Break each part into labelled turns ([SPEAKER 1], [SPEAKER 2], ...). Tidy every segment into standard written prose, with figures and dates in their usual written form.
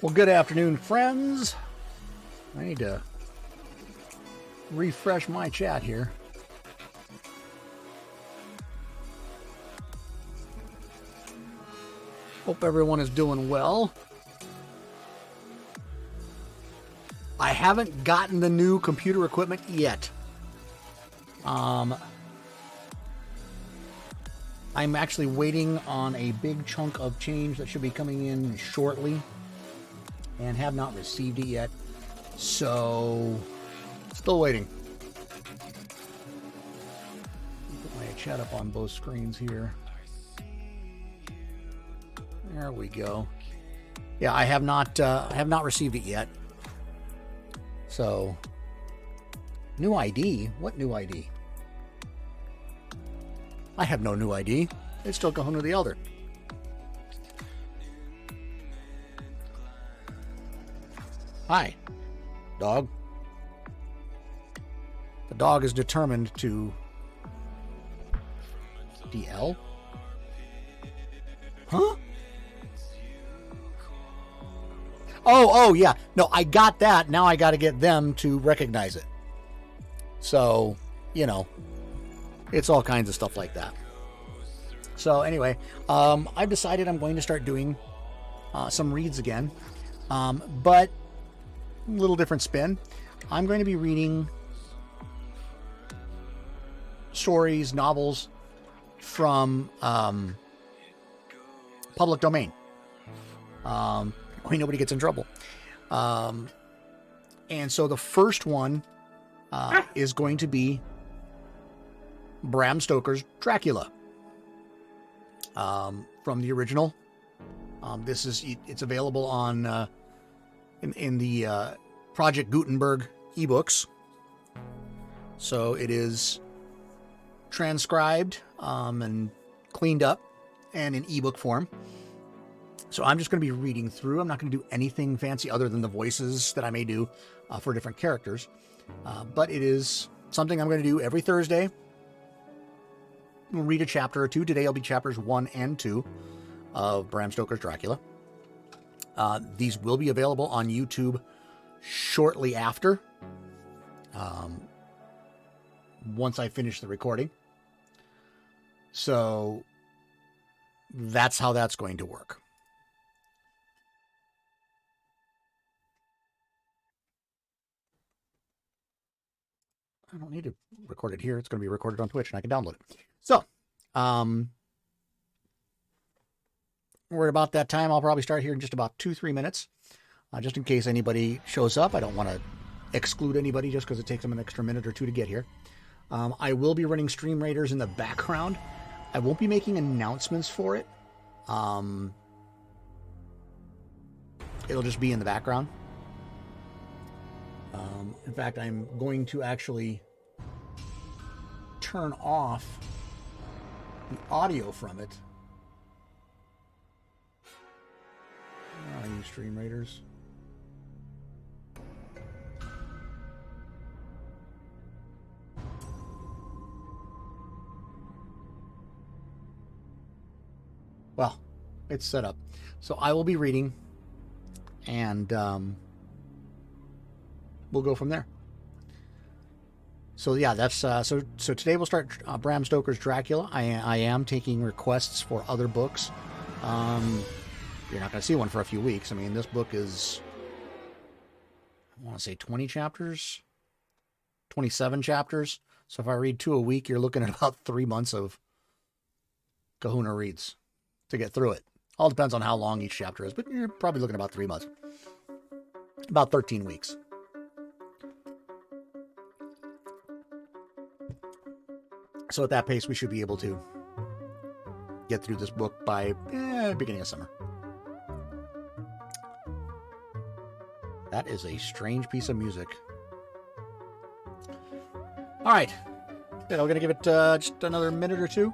[SPEAKER 1] Well, good afternoon, friends. I need to refresh my chat here. Hope everyone is doing well. I haven't gotten the new computer equipment yet. I'm actually waiting on a big chunk of change that should be coming in shortly and have not received it yet. So, still waiting. Put my chat up on both screens here. There we go. Yeah, I have not received it yet. So, new ID? What new ID? I have no new ID. It's still Kahuna the Elder. Hi, dog. The dog is determined to... DL? Huh? Oh, yeah. No, I got that. Now I got to get them to recognize it. So, you know, it's all kinds of stuff like that. So anyway, I've decided I'm going to start doing some reads again. But a little different spin. I'm going to be reading stories, novels from public domain. Nobody gets in trouble. And so the first one is going to be Bram Stoker's Dracula, from the original. It's available on in the Project Gutenberg ebooks. So it is transcribed and cleaned up and in ebook form. So I'm just going to be reading through. I'm not going to do anything fancy other than the voices that I may do for different characters. But it is something I'm going to do every Thursday. We'll read a chapter or two. Today will be chapters 1 and 2 of Bram Stoker's Dracula. These will be available on YouTube shortly after, once I finish the recording. So that's how that's going to work. I don't need to record it here. It's going to be recorded on Twitch and I can download it. So, we're at about that time. I'll probably start here in just about 2-3 minutes. Just in case anybody shows up. I don't want to exclude anybody just because it takes them an extra minute or two to get here. I will be running Stream Raiders in the background. I won't be making announcements for it. It'll just be in the background. In fact, I'm going to actually turn off the audio from it. I use Stream Raiders. Well, it's set up. So I will be reading, and we'll go from there. So yeah, that's so today we'll start Bram Stoker's Dracula. I am taking requests for other books. You're not going to see one for a few weeks. I mean, this book is, I want to say 20 chapters, 27 chapters. So if I read 2 a week, you're looking at about 3 months of Kahuna reads to get through it. All depends on how long each chapter is, but you're probably looking at about 3 months. About 13 weeks. So at that pace, we should be able to get through this book by beginning of summer. That is a strange piece of music. All right. Good. I'm going to give it just another minute or two,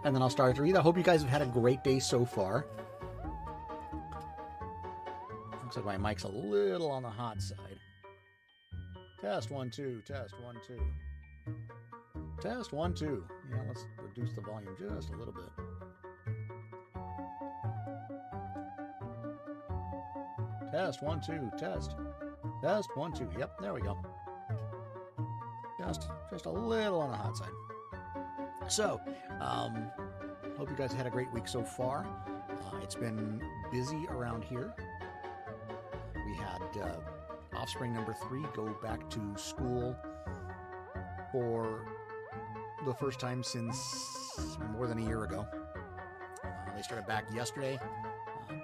[SPEAKER 1] and then I'll start to read. I hope you guys have had a great day so far. Looks like my mic's a little on the hot side. Test 1 2. Test 1 2. Test 1 2. Yeah, let's reduce the volume just a little bit. Test, 1, 2, test. Test, 1, 2. Yep, there we go. Just a little on the hot side. So, hope you guys had a great week so far. It's been busy around here. We had offspring number 3 go back to school for the first time since more than a year ago. They started back yesterday,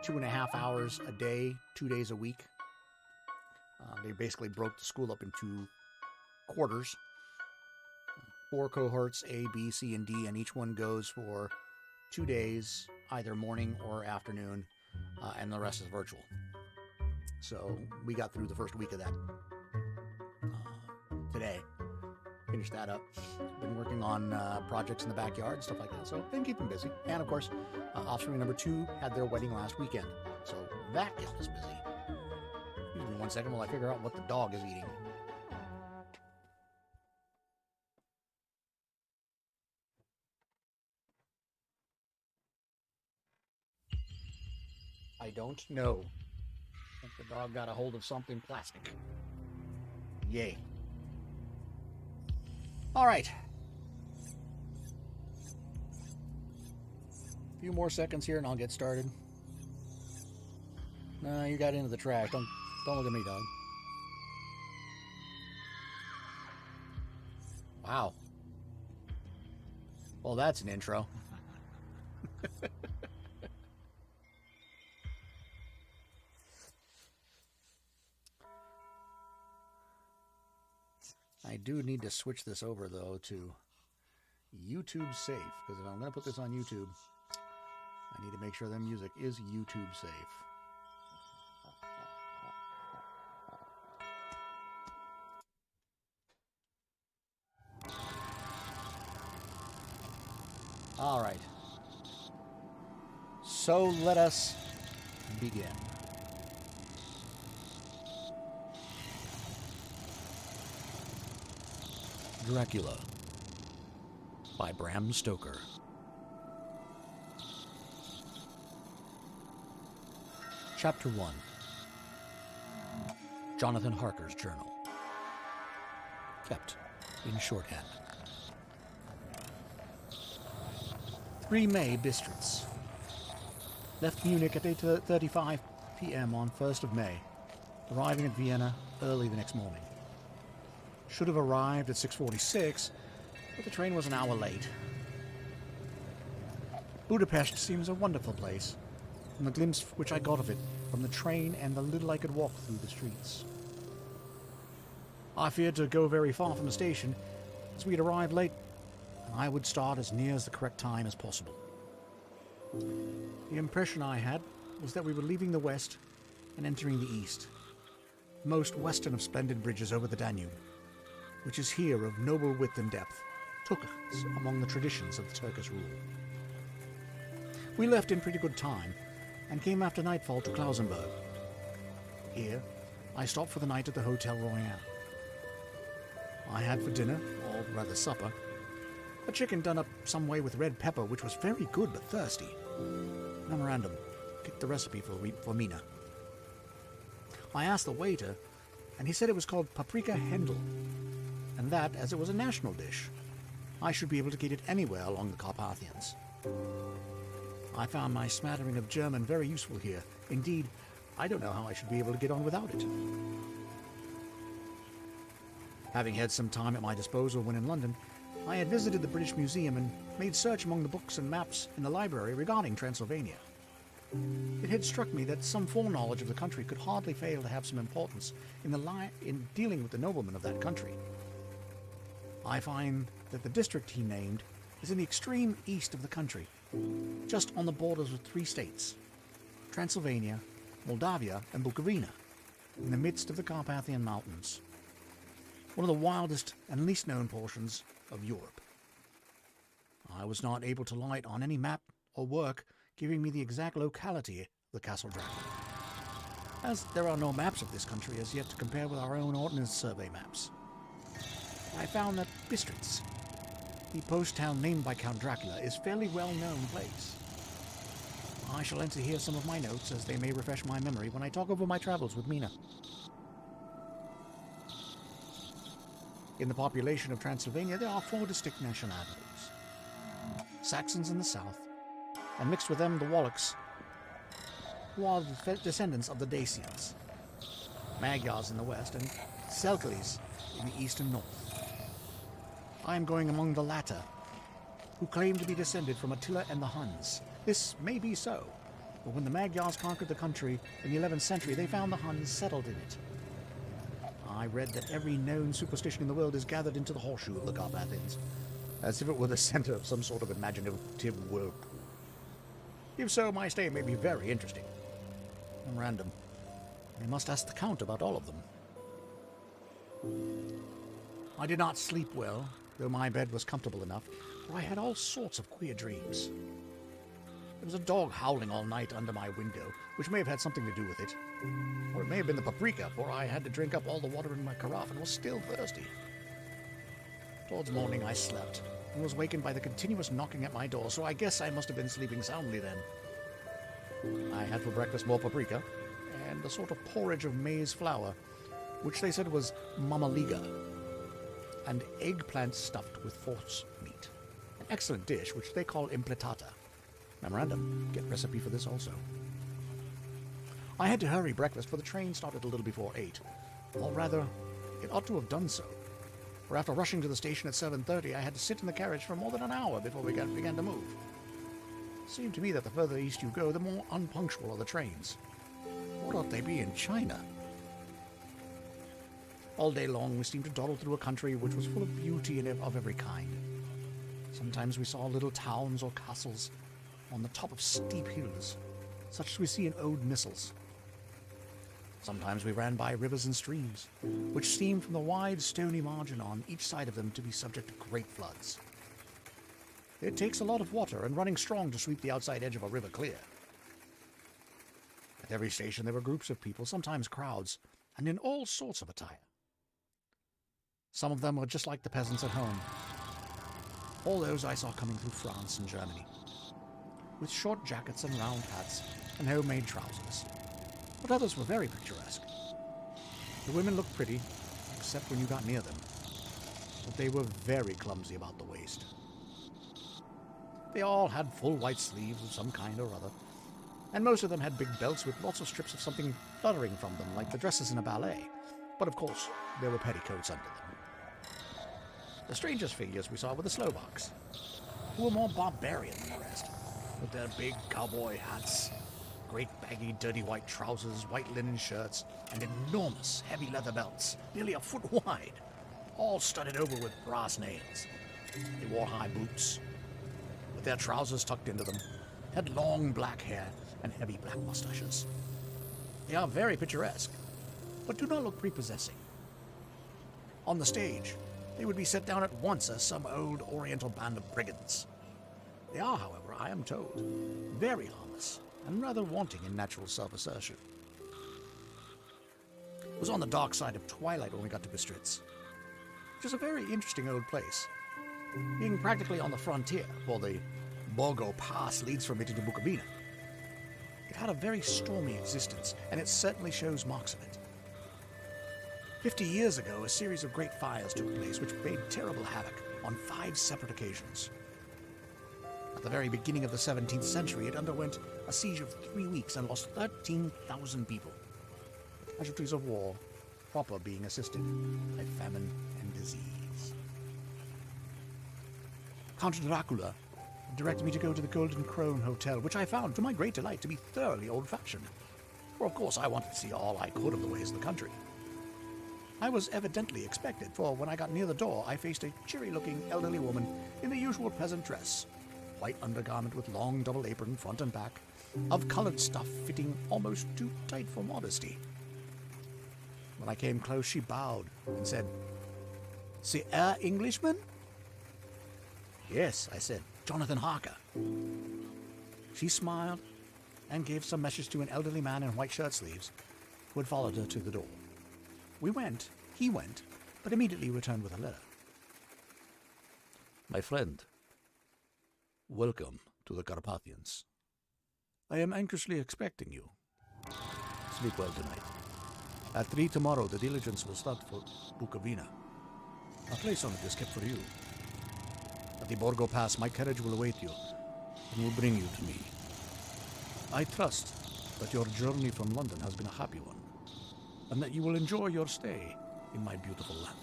[SPEAKER 1] 2.5 hours a day, 2 days a week. They basically broke the school up into quarters, 4 cohorts, A, B, C, and D, and each one goes for 2 days, either morning or afternoon, and the rest is virtual. So we got through the first week of that today. Finished that up. Been working on projects in the backyard, stuff like that. So been keeping busy. And of course, offspring number 2 had their wedding last weekend. So that kept us busy. Excuse me 1 second while I figure out what the dog is eating. I don't know. I think the dog got a hold of something plastic. Yay. All right. A few more seconds here and I'll get started. No, you got into the trash. Don't look at me, dog. Wow. Well, that's an intro. I do need to switch this over, though, to YouTube safe, because if I'm going to put this on YouTube, I need to make sure the music is YouTube safe. All right. So let us begin. Dracula by Bram Stoker. Chapter 1. Jonathan Harker's Journal. Kept in shorthand. 3 May Bistritz. Left Munich at 8:35 p.m. on 1st of May, arriving at Vienna early the next morning. Should have arrived at 6:46, but the train was an hour late. Budapest seems a wonderful place, from the glimpse which I got of it from the train and the little I could walk through the streets. I feared to go very far from the station, as we'd arrived late, and I would start as near as the correct time as possible. The impression I had was that we were leaving the west and entering the east, the most western of splendid bridges over the Danube, which is here of noble width and depth, tokens among the traditions of the Turkish rule. We left in pretty good time, and came after nightfall to Klausenberg. Here, I stopped for the night at the Hotel Royal. I had for dinner, or rather supper, a chicken done up some way with red pepper, which was very good but thirsty. Memorandum, get the recipe for Mina. I asked the waiter, and he said it was called paprika Hendel, and that, as it was a national dish, I should be able to get it anywhere along the Carpathians. I found my smattering of German very useful here. Indeed, I don't know how I should be able to get on without it. Having had some time at my disposal when in London, I had visited the British Museum and made search among the books and maps in the library regarding Transylvania. It had struck me that some foreknowledge of the country could hardly fail to have some importance in dealing with the noblemen of that country. I find that the district he named is in the extreme east of the country, just on the borders of 3 states, Transylvania, Moldavia, and Bukovina, in the midst of the Carpathian Mountains, one of the wildest and least known portions of Europe. I was not able to light on any map or work giving me the exact locality of the Castle Dracula, as there are no maps of this country as yet to compare with our own Ordnance Survey maps. I found that Bistritz, the post town named by Count Dracula, is a fairly well-known place. I shall enter here some of my notes, as they may refresh my memory when I talk over my travels with Mina. In the population of Transylvania, there are 4 distinct nationalities. Saxons in the south, and mixed with them the Wallachs, who are the descendants of the Dacians. Magyars in the west, and Selkles in the east and north. I am going among the latter, who claim to be descended from Attila and the Huns. This may be so, but when the Magyars conquered the country in the 11th century, they found the Huns settled in it. I read that every known superstition in the world is gathered into the horseshoe of the Carpathians, as if it were the center of some sort of imaginative whirlpool. If so, my stay may be very interesting. And random. I must ask the Count about all of them. I did not sleep well, though my bed was comfortable enough, for I had all sorts of queer dreams. There was a dog howling all night under my window, which may have had something to do with it. Or it may have been the paprika, for I had to drink up all the water in my carafe and was still thirsty. Towards morning I slept, and was wakened by the continuous knocking at my door, so I guess I must have been sleeping soundly then. I had for breakfast more paprika, and a sort of porridge of maize flour, which they said was mamaliga, and eggplant stuffed with force meat. An excellent dish, which they call impletata. Memorandum, get recipe for this also. I had to hurry breakfast, for the train started a little before 8. Or rather, it ought to have done so. For after rushing to the station at 7:30, I had to sit in the carriage for more than an hour before we began to move. It seemed to me that the further east you go, the more unpunctual are the trains. What ought they be in China? All day long we seemed to dawdle through a country which was full of beauty and of every kind. Sometimes we saw little towns or castles on the top of steep hills, such as we see in old missals. Sometimes we ran by rivers and streams, which seemed from the wide stony margin on each side of them to be subject to great floods. It takes a lot of water and running strong to sweep the outside edge of a river clear. At every station there were groups of people, sometimes crowds, and in all sorts of attire. Some of them were just like the peasants at home. All those I saw coming through France and Germany, with short jackets and round hats and homemade trousers. But others were very picturesque. The women looked pretty, except when you got near them, but they were very clumsy about the waist. They all had full white sleeves of some kind or other, and most of them had big belts with lots of strips of something fluttering from them, like the dresses in a ballet, but of course there were petticoats under them. The strangest figures we saw were the Slovaks, who were more barbarian than the rest, with their big cowboy hats, great baggy dirty white trousers, white linen shirts, and enormous heavy leather belts, nearly a foot wide, all studded over with brass nails. They wore high boots, with their trousers tucked into them, had long black hair and heavy black mustaches. They are very picturesque, but do not look prepossessing. On the stage, they would be set down at once as some old oriental band of brigands. They are, however, I am told, very harmless and rather wanting in natural self-assertion. It was on the dark side of twilight when we got to Bistritz, which is a very interesting old place, being practically on the frontier, for the Borgo Pass leads from it into Bukovina. It had a very stormy existence, and it certainly shows marks of it. 50 years ago, a series of great fires took place which made terrible havoc on 5 separate occasions. At the very beginning of the 17th century, it underwent a siege of 3 weeks and lost 13,000 people. The casualties of war, proper being assisted by famine and disease. Count Dracula directed me to go to the Golden Crone Hotel, which I found, to my great delight, to be thoroughly old-fashioned. For of course I wanted to see all I could of the ways of the country. I was evidently expected, for when I got near the door, I faced a cheery-looking elderly woman in the usual peasant dress, white undergarment with long double apron front and back, of colored stuff fitting almost too tight for modesty. When I came close, she bowed and said, "C'est un Englishman?" "Yes," I said, "Jonathan Harker." She smiled and gave some message to an elderly man in white shirt sleeves, who had followed her to the door. He went, but immediately returned with a letter. "My friend, welcome to the Carpathians. I am anxiously expecting you. Sleep well tonight. At 3 tomorrow, the diligence will start for Bukovina. A place on it is kept for you. At the Borgo Pass, my carriage will await you and will bring you to me. I trust that your journey from London has been a happy one, and that you will enjoy your stay in my beautiful land.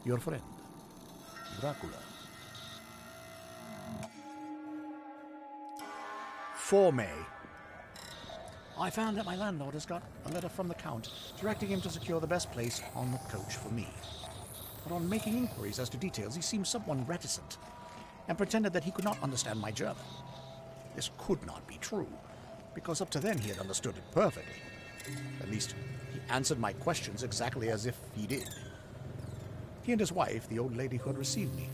[SPEAKER 1] Your friend, Dracula. 4 May. I found that my landlord has got a letter from the Count directing him to secure the best place on the coach for me. But on making inquiries as to details, he seemed somewhat reticent, and pretended that he could not understand my German. This could not be true, because up to then he had understood it perfectly. At least, he answered my questions exactly as if he did. He and his wife, the old lady who had received me,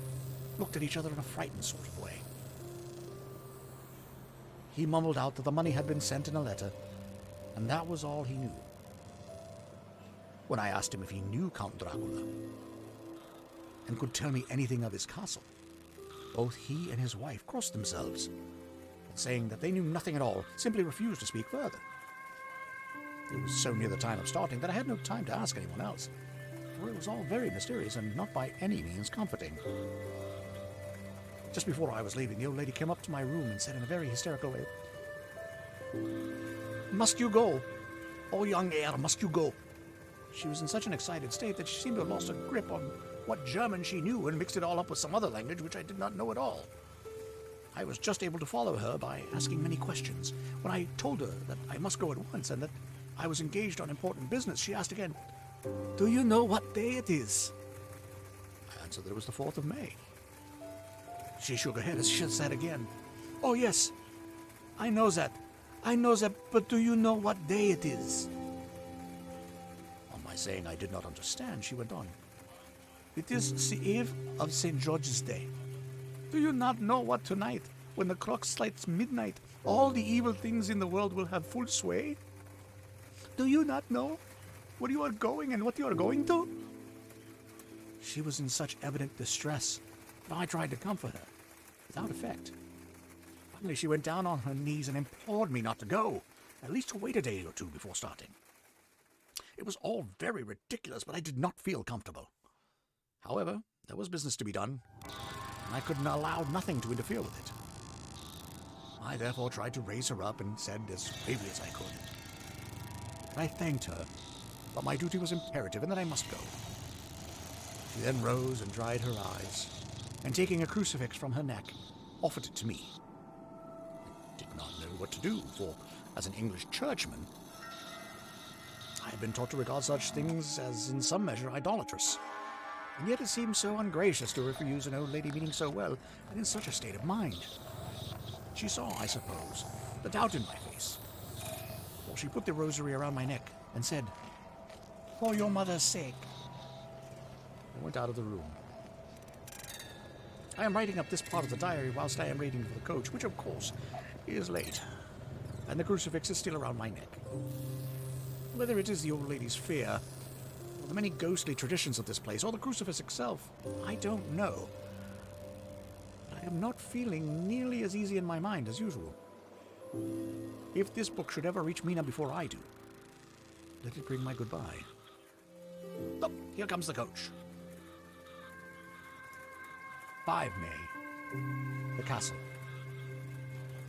[SPEAKER 1] looked at each other in a frightened sort of way. He mumbled out that the money had been sent in a letter, and that was all he knew. When I asked him if he knew Count Dracula, and could tell me anything of his castle, both he and his wife crossed themselves, saying that they knew nothing at all, simply refused to speak further. It was so near the time of starting that I had no time to ask anyone else, for it was all very mysterious and not by any means comforting. Just before I was leaving, the old lady came up to my room and said in a very hysterical way, "Must you go? Oh, young heir, must you go?" She was in such an excited state that she seemed to have lost a grip on what German she knew and mixed it all up with some other language which I did not know at all. I was just able to follow her by asking many questions. When I told her that I must go at once and that I was engaged on important business, she asked again, "Do you know what day it is?" I answered that it was the 4th of May. She shook her head as she said again, "Oh yes, I know that, but do you know what day it is?" On my saying I did not understand, she went on, "It is the eve of St. George's Day. Do you not know what tonight, when the clock strikes midnight, all the evil things in the world will have full sway? Do you not know where you are going and what you are going to?" She was in such evident distress that I tried to comfort her, without effect. Finally, she went down on her knees and implored me not to go, at least to wait a day or two before starting. It was all very ridiculous, but I did not feel comfortable. However, there was business to be done, and I could allow nothing to interfere with it. I therefore tried to raise her up and said as bravely as I could that I thanked her, but my duty was imperative and that I must go. She then rose and dried her eyes, and taking a crucifix from her neck, offered it to me. I did not know what to do, for as an English churchman, I had been taught to regard such things as in some measure idolatrous, and yet it seemed so ungracious to refuse an old lady meaning so well and in such a state of mind. She saw, I suppose, the doubt in my face, for she put the rosary around my neck and said, "For your mother's sake," and went out of the room. I am writing up this part of the diary whilst I am waiting for the coach, which of course is late, and the crucifix is still around my neck. Whether it is the old lady's fear, or the many ghostly traditions of this place, or the crucifix itself, I don't know. But I am not feeling nearly as easy in my mind as usual. If this book should ever reach Mina before I do, let it bring my goodbye. Oh, here comes the coach. 5 May. The castle.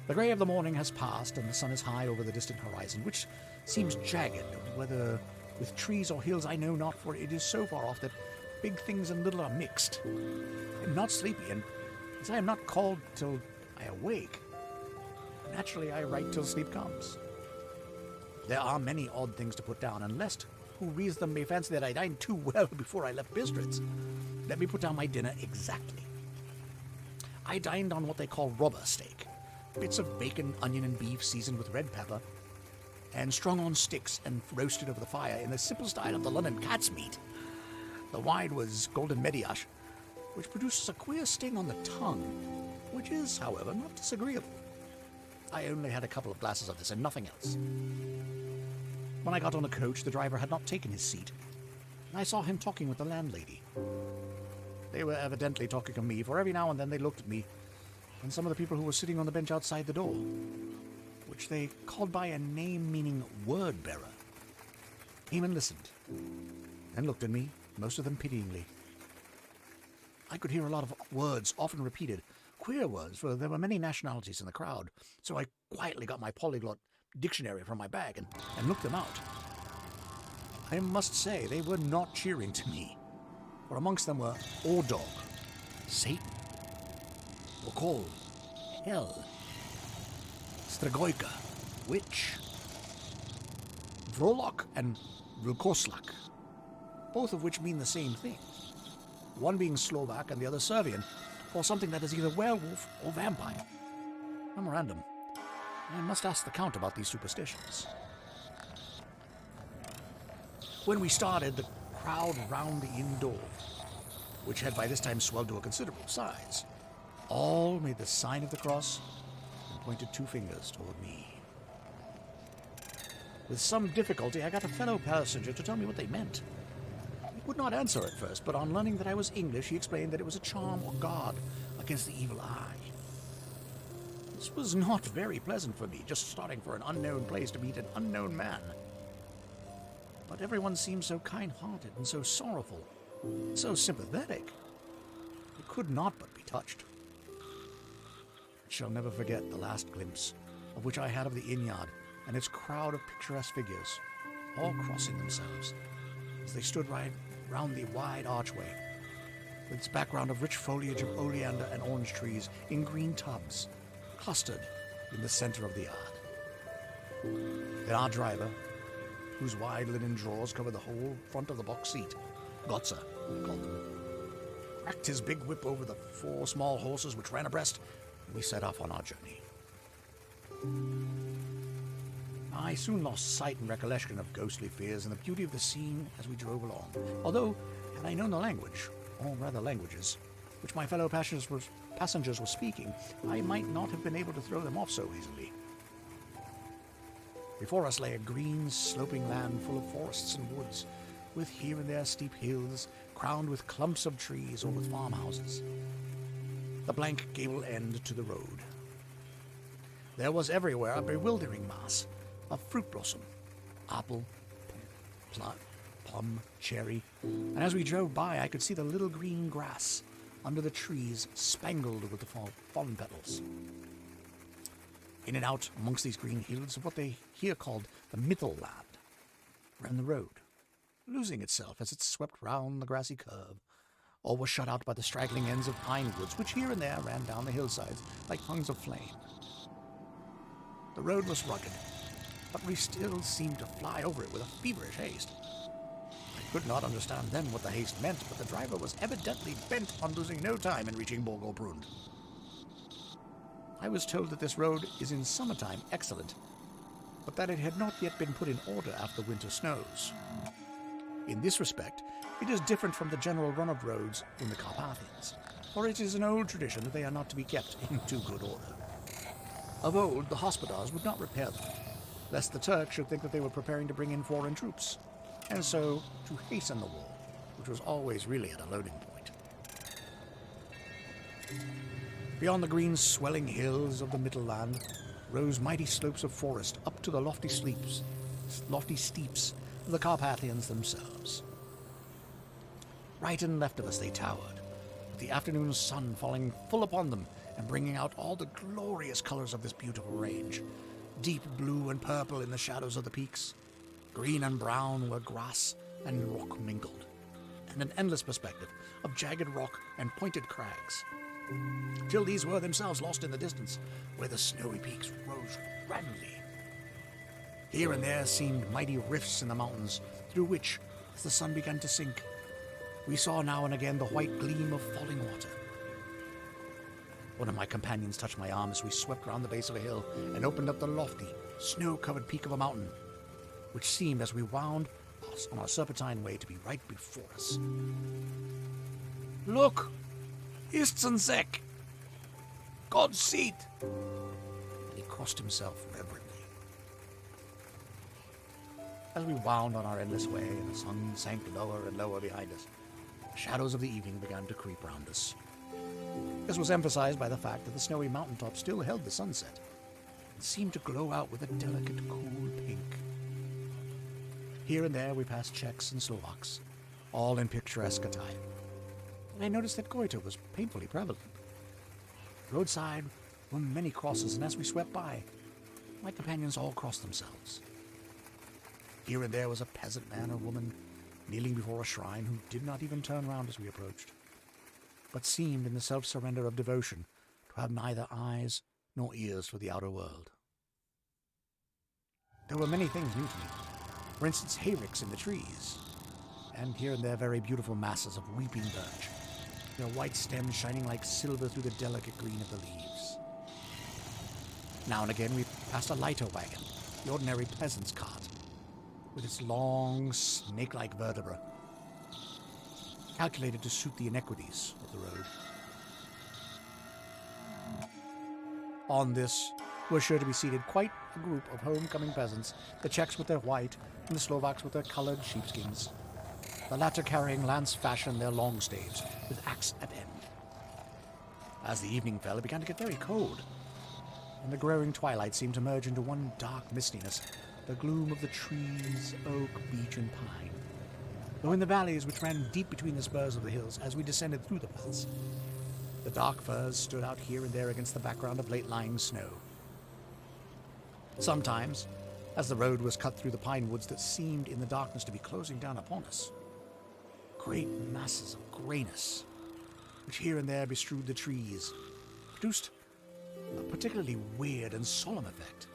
[SPEAKER 1] The grey of the morning has passed, and the sun is high over the distant horizon, which seems jagged, whether with trees or hills I know not, for it is so far off that big things and little are mixed. I am not sleepy, and as I am not called till I awake, naturally I write till sleep comes. There are many odd things to put down, and lest who reads them may fancy that I dined too well before I left Bistritz, let me put down my dinner exactly. I dined on what they call rubber steak, bits of bacon, onion, and beef seasoned with red pepper, and strung on sticks and roasted over the fire in the simple style of the London cat's meat. The wine was golden mediash, which produces a queer sting on the tongue, which is, however, not disagreeable. I only had a couple of glasses of this and nothing else. When I got on the coach, the driver had not taken his seat, and I saw him talking with the landlady. They were evidently talking of me, for every now and then they looked at me and some of the people who were sitting on the bench outside the door. which they called by a name meaning word-bearer, came and listened, and looked at me, most of them pityingly. I could hear a lot of words often repeated, queer words, for there were many nationalities in the crowd, so I quietly got my polyglot dictionary from my bag and looked them out. I must say they were not cheering to me, for amongst them were Ordog, Satan, Okol, Hell, Stragoika, Witch, Vrolok, and Vrukoslak, both of which mean the same thing, one being Slovak and the other Serbian, for something that is either werewolf or vampire. Memorandum: I must ask the Count about these superstitions. When we started, the crowd round the inn door, which had by this time swelled to a considerable size, all made the sign of the cross and pointed 2 fingers toward me. With some difficulty, I got a fellow passenger to tell me what they meant. He would not answer at first, but on learning that I was English, he explained that it was a charm or guard against the evil eye. This was not very pleasant for me, just starting for an unknown place to meet an unknown man. But everyone seemed so kind-hearted and so sorrowful, so sympathetic. I could not but be touched. I shall never forget the last glimpse of which I had of the inn yard and its crowd of picturesque figures, all crossing themselves, as they stood right round the wide archway, with its background of rich foliage of oleander and orange trees in green tubs, clustered in the center of the yard. Then our driver, whose wide linen drawers covered the whole front of the box seat, Gotza, I called them, cracked his big whip over the 4 small horses which ran abreast, and we set off on our journey. I soon lost sight and recollection of ghostly fears and the beauty of the scene as we drove along, although, had I known the language, or rather languages, which my fellow passengers were speaking, I might not have been able to throw them off so easily. Before us lay a green, sloping land full of forests and woods, with here and there steep hills, crowned with clumps of trees or with farmhouses. The blank gable end to the road. There was everywhere a bewildering mass of fruit blossom, apple, plum, cherry, and as we drove by I could see the little green grass under the trees spangled with the fallen petals. In and out amongst these green hills of what they here called the Mittelland ran the road, losing itself as it swept round the grassy curve, or was shut out by the straggling ends of pine woods which here and there ran down the hillsides like tongues of flame. The road was rugged, but we still seemed to fly over it with a feverish haste. I could not understand then what the haste meant, but the driver was evidently bent on losing no time in reaching Borgolbrund. I was told that this road is in summertime excellent, but that it had not yet been put in order after winter snows. In this respect, it is different from the general run of roads in the Carpathians, for it is an old tradition that they are not to be kept in too good order. Of old, the hospodars would not repair them, lest the Turks should think that they were preparing to bring in foreign troops, and so to hasten the war, which was always really at a loading point. Beyond the green swelling hills of the Mittelland rose mighty slopes of forest up to the lofty steeps of the Carpathians themselves. Right and left of us they towered, with the afternoon sun falling full upon them and bringing out all the glorious colors of this beautiful range, deep blue and purple in the shadows of the peaks, green and brown where grass and rock mingled, and an endless perspective of jagged rock and pointed crags, till these were themselves lost in the distance, where the snowy peaks rose grandly. Here and there seemed mighty rifts in the mountains, through which, as the sun began to sink, we saw now and again the white gleam of falling water. One of my companions touched my arm as we swept round the base of a hill and opened up the lofty, snow-covered peak of a mountain, which seemed, as we wound on our serpentine way, to be right before us. "Look! Istensek! God's seat!" And he crossed himself reverently. As we wound on our endless way and the sun sank lower and lower behind us, the shadows of the evening began to creep round us. This was emphasized by the fact that the snowy mountaintop still held the sunset, and seemed to glow out with a delicate, cool pink. Here and there we passed Czechs and Slovaks, all in picturesque attire. And I noticed that goiter was painfully prevalent. Roadside were many crosses, and as we swept by, my companions all crossed themselves. Here and there was a peasant man or woman kneeling before a shrine who did not even turn round as we approached, but seemed in the self-surrender of devotion to have neither eyes nor ears for the outer world. There were many things new to me. For instance, hayricks in the trees, and here and there very beautiful masses of weeping birch, their white stems shining like silver through the delicate green of the leaves. Now and again we passed a lighter wagon, the ordinary peasant's cart, with its long, snake-like vertebra, calculated to suit the inequities of the road. On this were sure to be seated quite a group of homecoming peasants, the Czechs with their white, and the Slovaks with their coloured sheepskins, the latter carrying lance-fashion their long staves, with axe at end. As the evening fell, it began to get very cold, and the growing twilight seemed to merge into one dark mistiness, the gloom of the trees, oak, beech, and pine. Though in the valleys which ran deep between the spurs of the hills as we descended through the pass, the dark firs stood out here and there against the background of late-lying snow. Sometimes, as the road was cut through the pine woods that seemed in the darkness to be closing down upon us, great masses of grayness, which here and there bestrewed the trees, produced a particularly weird and solemn effect,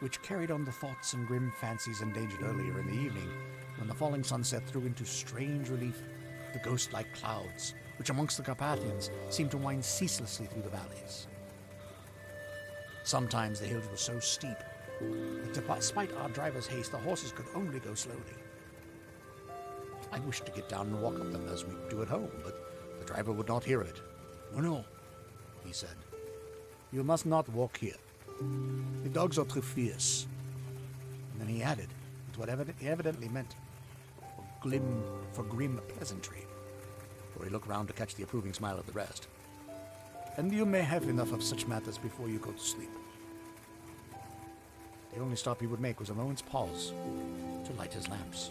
[SPEAKER 1] which carried on the thoughts and grim fancies endangered earlier in the evening, when the falling sunset threw into strange relief the ghost-like clouds, which amongst the Carpathians seemed to wind ceaselessly through the valleys. Sometimes the hills were so steep that despite our driver's haste, the horses could only go slowly. I wished to get down and walk up them as we do at home, but the driver would not hear of it. No, he said. You must not walk here. The dogs are too fierce. And then he added, with what he evidently meant for grim pleasantry, for he looked round to catch the approving smile of the rest. And you may have enough of such matters before you go to sleep. The only stop he would make was a moment's pause to light his lamps.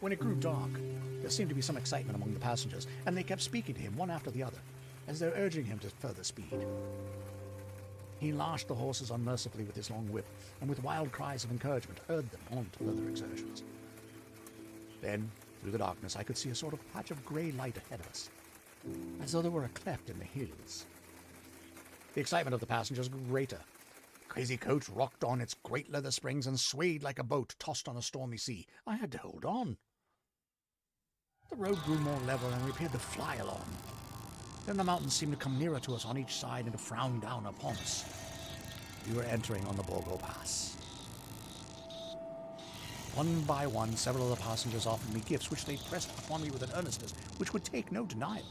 [SPEAKER 1] When it grew dark, there seemed to be some excitement among the passengers, and they kept speaking to him one after the other, as though urging him to further speed. He lashed the horses unmercifully with his long whip, and with wild cries of encouragement urged them on to further exertions. Then, through the darkness, I could see a sort of patch of grey light ahead of us, as though there were a cleft in the hills. The excitement of the passengers grew greater. The crazy coach rocked on its great leather springs and swayed like a boat tossed on a stormy sea. I had to hold on. The road grew more level, and we appeared to fly along. Then the mountains seemed to come nearer to us on each side and to frown down upon us. We were entering on the Borgo Pass. One by one, several of the passengers offered me gifts, which they pressed upon me with an earnestness which would take no denial.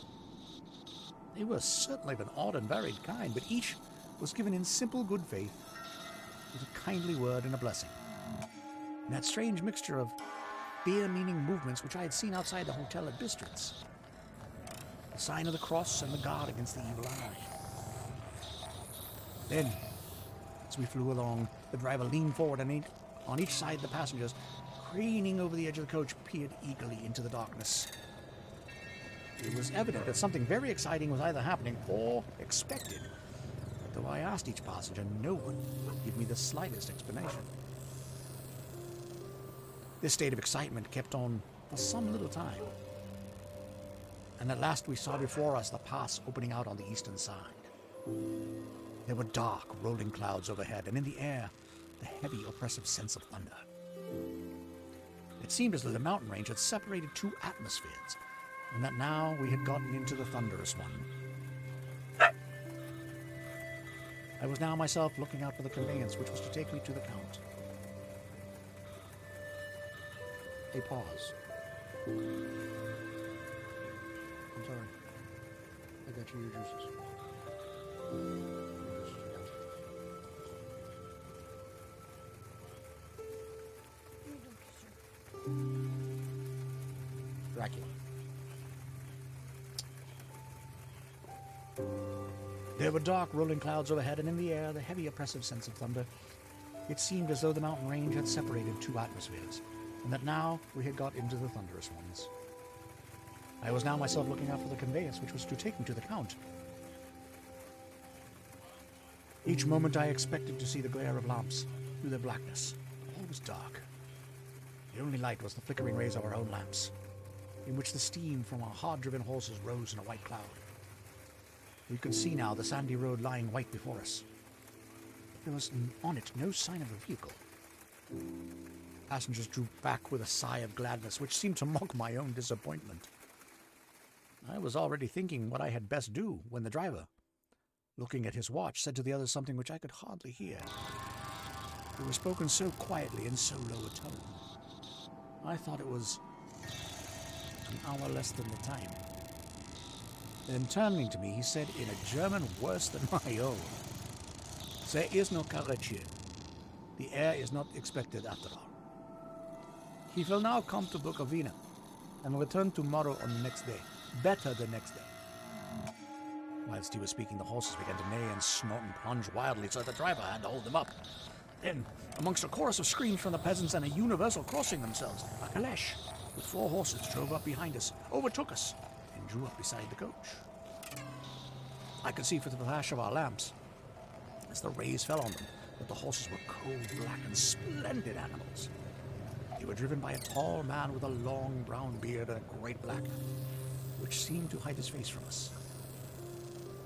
[SPEAKER 1] They were certainly of an odd and varied kind, but each was given in simple good faith, with a kindly word and a blessing. And that strange mixture of fear-meaning movements which I had seen outside the hotel at Bistritz. The sign of the cross and the guard against the evil eye. Then, as we flew along, the driver leaned forward, and on each side the passengers, craning over the edge of the coach, peered eagerly into the darkness. It was evident that something very exciting was either happening or expected, but though I asked each passenger, no one would give me the slightest explanation. This state of excitement kept on for some little time, and at last we saw before us the pass opening out on the eastern side. There were dark, rolling clouds overhead, and in the air, the heavy, oppressive sense of thunder. It seemed as though the mountain range had separated two atmospheres, and that now we had gotten into the thunderous one. I was now myself looking out for the conveyance which was to take me to the Count. A pause. I'm sorry. I got you your juices. Dracula. There were dark, rolling clouds overhead, and in the air, the heavy, oppressive sense of thunder. It seemed as though the mountain range had separated two atmospheres, and that now we had got into the thunderous ones. I was now myself looking out for the conveyance which was to take me to the Count. Each moment I expected to see the glare of lamps through the blackness. All was dark. The only light was the flickering rays of our own lamps, in which the steam from our hard-driven horses rose in a white cloud. We could see now the sandy road lying white before us. There was on it no sign of a vehicle. Passengers drew back with a sigh of gladness, which seemed to mock my own disappointment. I was already thinking what I had best do when the driver, looking at his watch, said to the others something which I could hardly hear. It was spoken so quietly in so low a tone. I thought it was an hour less than the time. Then turning to me, he said in a German worse than my own, "There is no carriage here. The heir is not expected after all. He will now come to Bukovina and return tomorrow or the next day. Better the next day." Whilst he was speaking, the horses began to neigh and snort and plunge wildly, so the driver had to hold them up. Then, amongst a chorus of screams from the peasants and a universal crossing themselves, a caleche with 4 horses drove up behind us, overtook us, and drew up beside the coach. I could see through the flash of our lamps, as the rays fell on them, that the horses were coal-black and splendid animals. They were driven by a tall man with a long brown beard and a great black, which seemed to hide his face from us.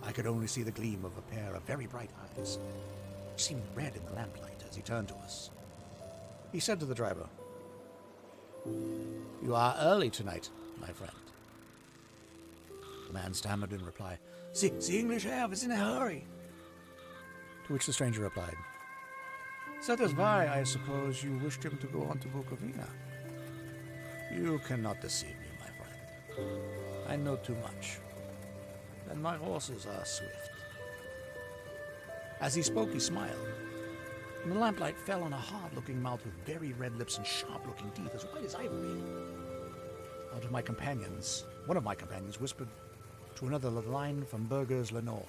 [SPEAKER 1] I could only see the gleam of a pair of very bright eyes, which seemed red in the lamplight as he turned to us. He said to the driver, "You are early tonight, my friend." The man stammered in reply, The English air is in a hurry." To which the stranger replied, "That is why, I suppose, you wished him to go on to Bukovina. You cannot deceive me, my friend. I know too much, and my horses are swift." As he spoke, he smiled, and the lamplight fell on a hard-looking mouth with very red lips and sharp-looking teeth as white as ivory. One of my companions whispered to another the line from Burger's Lenore.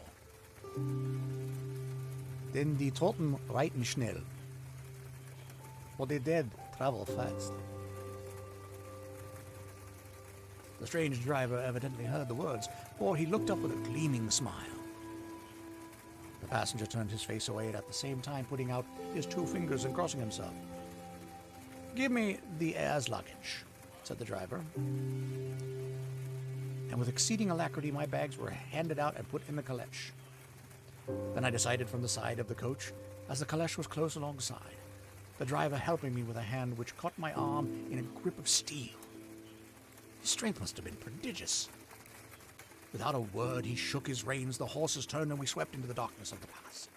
[SPEAKER 1] "Denn die Toten reiten schnell, for the dead travel fast." The strange driver evidently heard the words, for he looked up with a gleaming smile. The passenger turned his face away, and at the same time putting out his 2 fingers and crossing himself. "Give me the heir's luggage," said the driver. And with exceeding alacrity, my bags were handed out and put in the caleche. Then I decided from the side of the coach, as the caleche was close alongside, the driver helping me with a hand which caught my arm in a grip of steel. His strength must have been prodigious. Without a word, he shook his reins, the horses turned, and we swept into the darkness of the pass.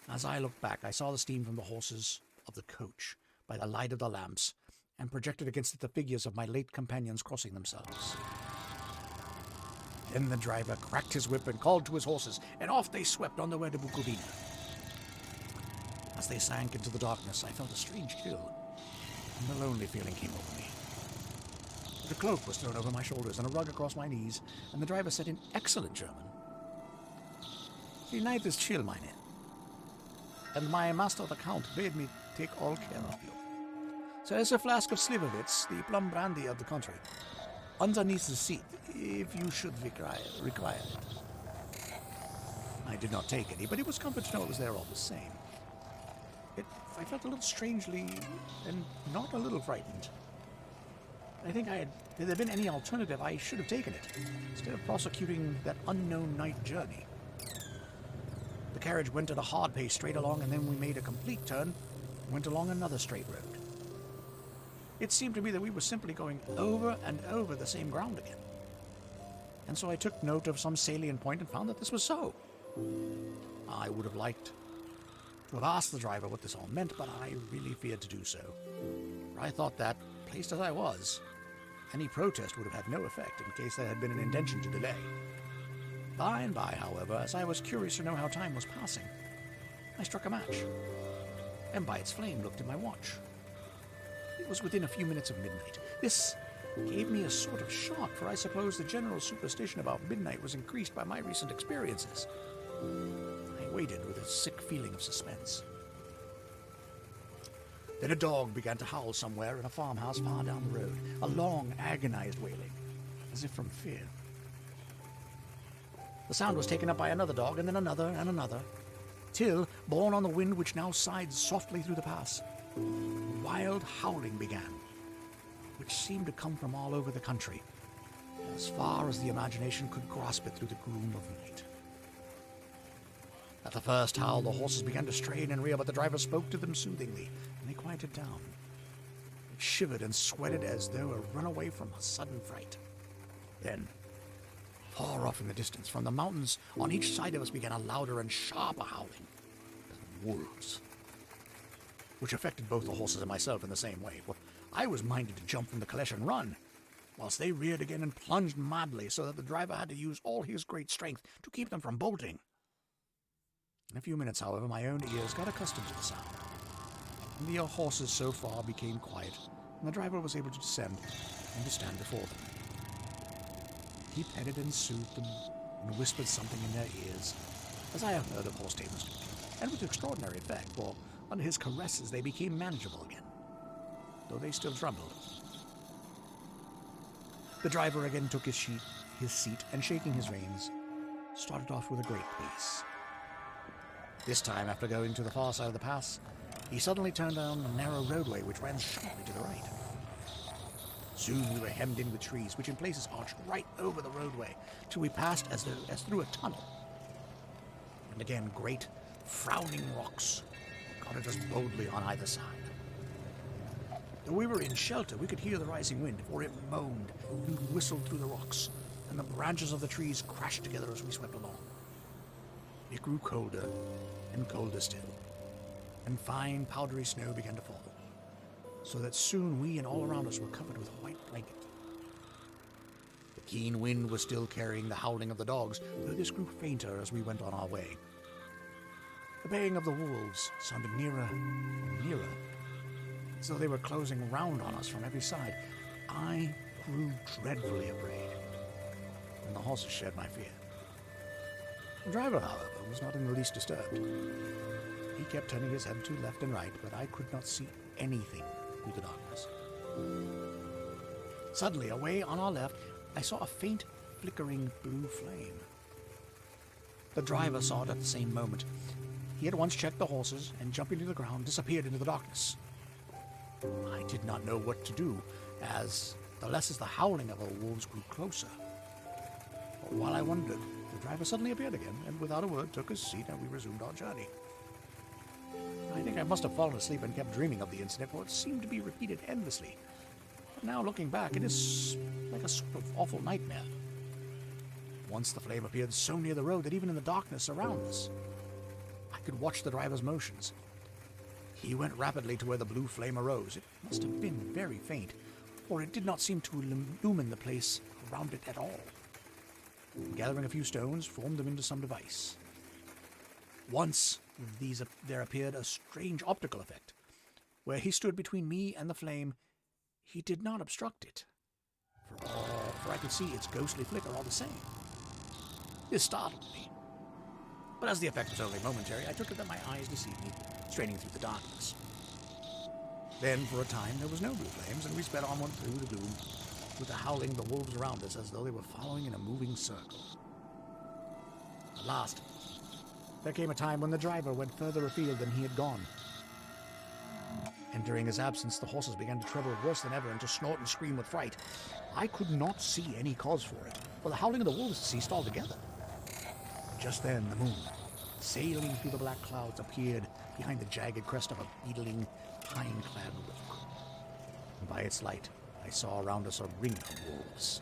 [SPEAKER 1] As I looked back, I saw the steam from the horses of the coach by the light of the lamps, and projected against it the figures of my late companions crossing themselves. Then the driver cracked his whip and called to his horses, and off they swept on their way to Bukovina. As they sank into the darkness, I felt a strange chill, and a lonely feeling came over me. The cloak was thrown over my shoulders and a rug across my knees, and the driver said in excellent German, "The night is chill, meine, and my master the Count bade me take all care of you. There is a flask of Slivovitz, the plum brandy of the country, underneath the seat, if you should require it." I did not take any, but it was comfort to know it was there all the same. I felt a little strangely, and not a little frightened. I think had there been any alternative, I should have taken it, instead of prosecuting that unknown night journey. The carriage went at a hard pace straight along, and then we made a complete turn and went along another straight road. It seemed to me that we were simply going over and over the same ground again. And so I took note of some salient point and found that this was so. I would have liked to have asked the driver what this all meant, but I really feared to do so. For I thought that, placed as I was, any protest would have had no effect in case there had been an intention to delay. By and by, however, as I was curious to know how time was passing, I struck a match, and by its flame looked at my watch. It was within a few minutes of midnight. This gave me a sort of shock, for I suppose the general superstition about midnight was increased by my recent experiences. I waited with a sick feeling of suspense. Then a dog began to howl somewhere in a farmhouse far down the road, a long, agonized wailing, as if from fear. The sound was taken up by another dog, and then another and another, till, borne on the wind which now sighed softly through the pass, wild howling began, which seemed to come from all over the country, as far as the imagination could grasp it through the gloom of night. At the first howl, the horses began to strain and rear, but the driver spoke to them soothingly, and they quieted down. They shivered and sweated as though run away from a sudden fright. Then, far off in the distance, from the mountains on each side of us began a louder and sharper howling. The wolves. Which affected both the horses and myself in the same way, for I was minded to jump from the caleche and run, whilst they reared again and plunged madly, so that the driver had to use all his great strength to keep them from bolting. In a few minutes, however, my own ears got accustomed to the sound, and the horses so far became quiet, and the driver was able to descend and to stand before them. He petted and soothed them, and whispered something in their ears, as I have heard of horse tamers do, and with extraordinary effect, for under his caresses they became manageable again, though they still trembled. The driver again took his seat, and shaking his reins, started off with a great pace. This time, after going to the far side of the pass, he suddenly turned down a narrow roadway which ran sharply to the right. Soon we were hemmed in with trees, which in places arched right over the roadway, till we passed as through a tunnel. And again, great, frowning rocks guarded us boldly on either side. Though we were in shelter, we could hear the rising wind, for it moaned and whistled through the rocks, and the branches of the trees crashed together as we swept along. It grew colder and colder still, and fine, powdery snow began to fall, so that soon we and all around us were covered with a white blanket. The keen wind was still carrying the howling of the dogs, though this grew fainter as we went on our way. The baying of the wolves sounded nearer and nearer, as though they were closing round on us from every side. I grew dreadfully afraid, and the horses shared my fear. The driver, however, was not in the least disturbed. He kept turning his head to left and right, but I could not see anything through the darkness. Suddenly, away on our left, I saw a faint, flickering blue flame. The driver saw it at the same moment. He at once checked the horses, and jumping to the ground, disappeared into the darkness. I did not know what to do, as the howling of the wolves grew closer. But while I wondered, the driver suddenly appeared again, and without a word took his seat, and we resumed our journey. I think I must have fallen asleep and kept dreaming of the incident, for it seemed to be repeated endlessly. But now, looking back, it is like a sort of awful nightmare. Once the flame appeared so near the road that even in the darkness around us, I could watch the driver's motions. He went rapidly to where the blue flame arose. It must have been very faint, for it did not seem to illumine the place around it at all. Gathering a few stones, formed them into some device. Once there appeared a strange optical effect. Where he stood between me and the flame, he did not obstruct it, for I could see its ghostly flicker all the same. This startled me. But as the effect was only momentary, I took it that my eyes deceived me, straining through the darkness. Then, for a time, there was no blue flames, and we sped onward through the gloom, with the howling of the wolves around us as though they were following in a moving circle. At last, there came a time when the driver went further afield than he had gone. And during his absence, the horses began to treble worse than ever and to snort and scream with fright. I could not see any cause for it, for the howling of the wolves ceased altogether. Just then, the moon, sailing through the black clouds, appeared behind the jagged crest of a beetling, pine-clad rock. And by its light, I saw around us a ring of wolves,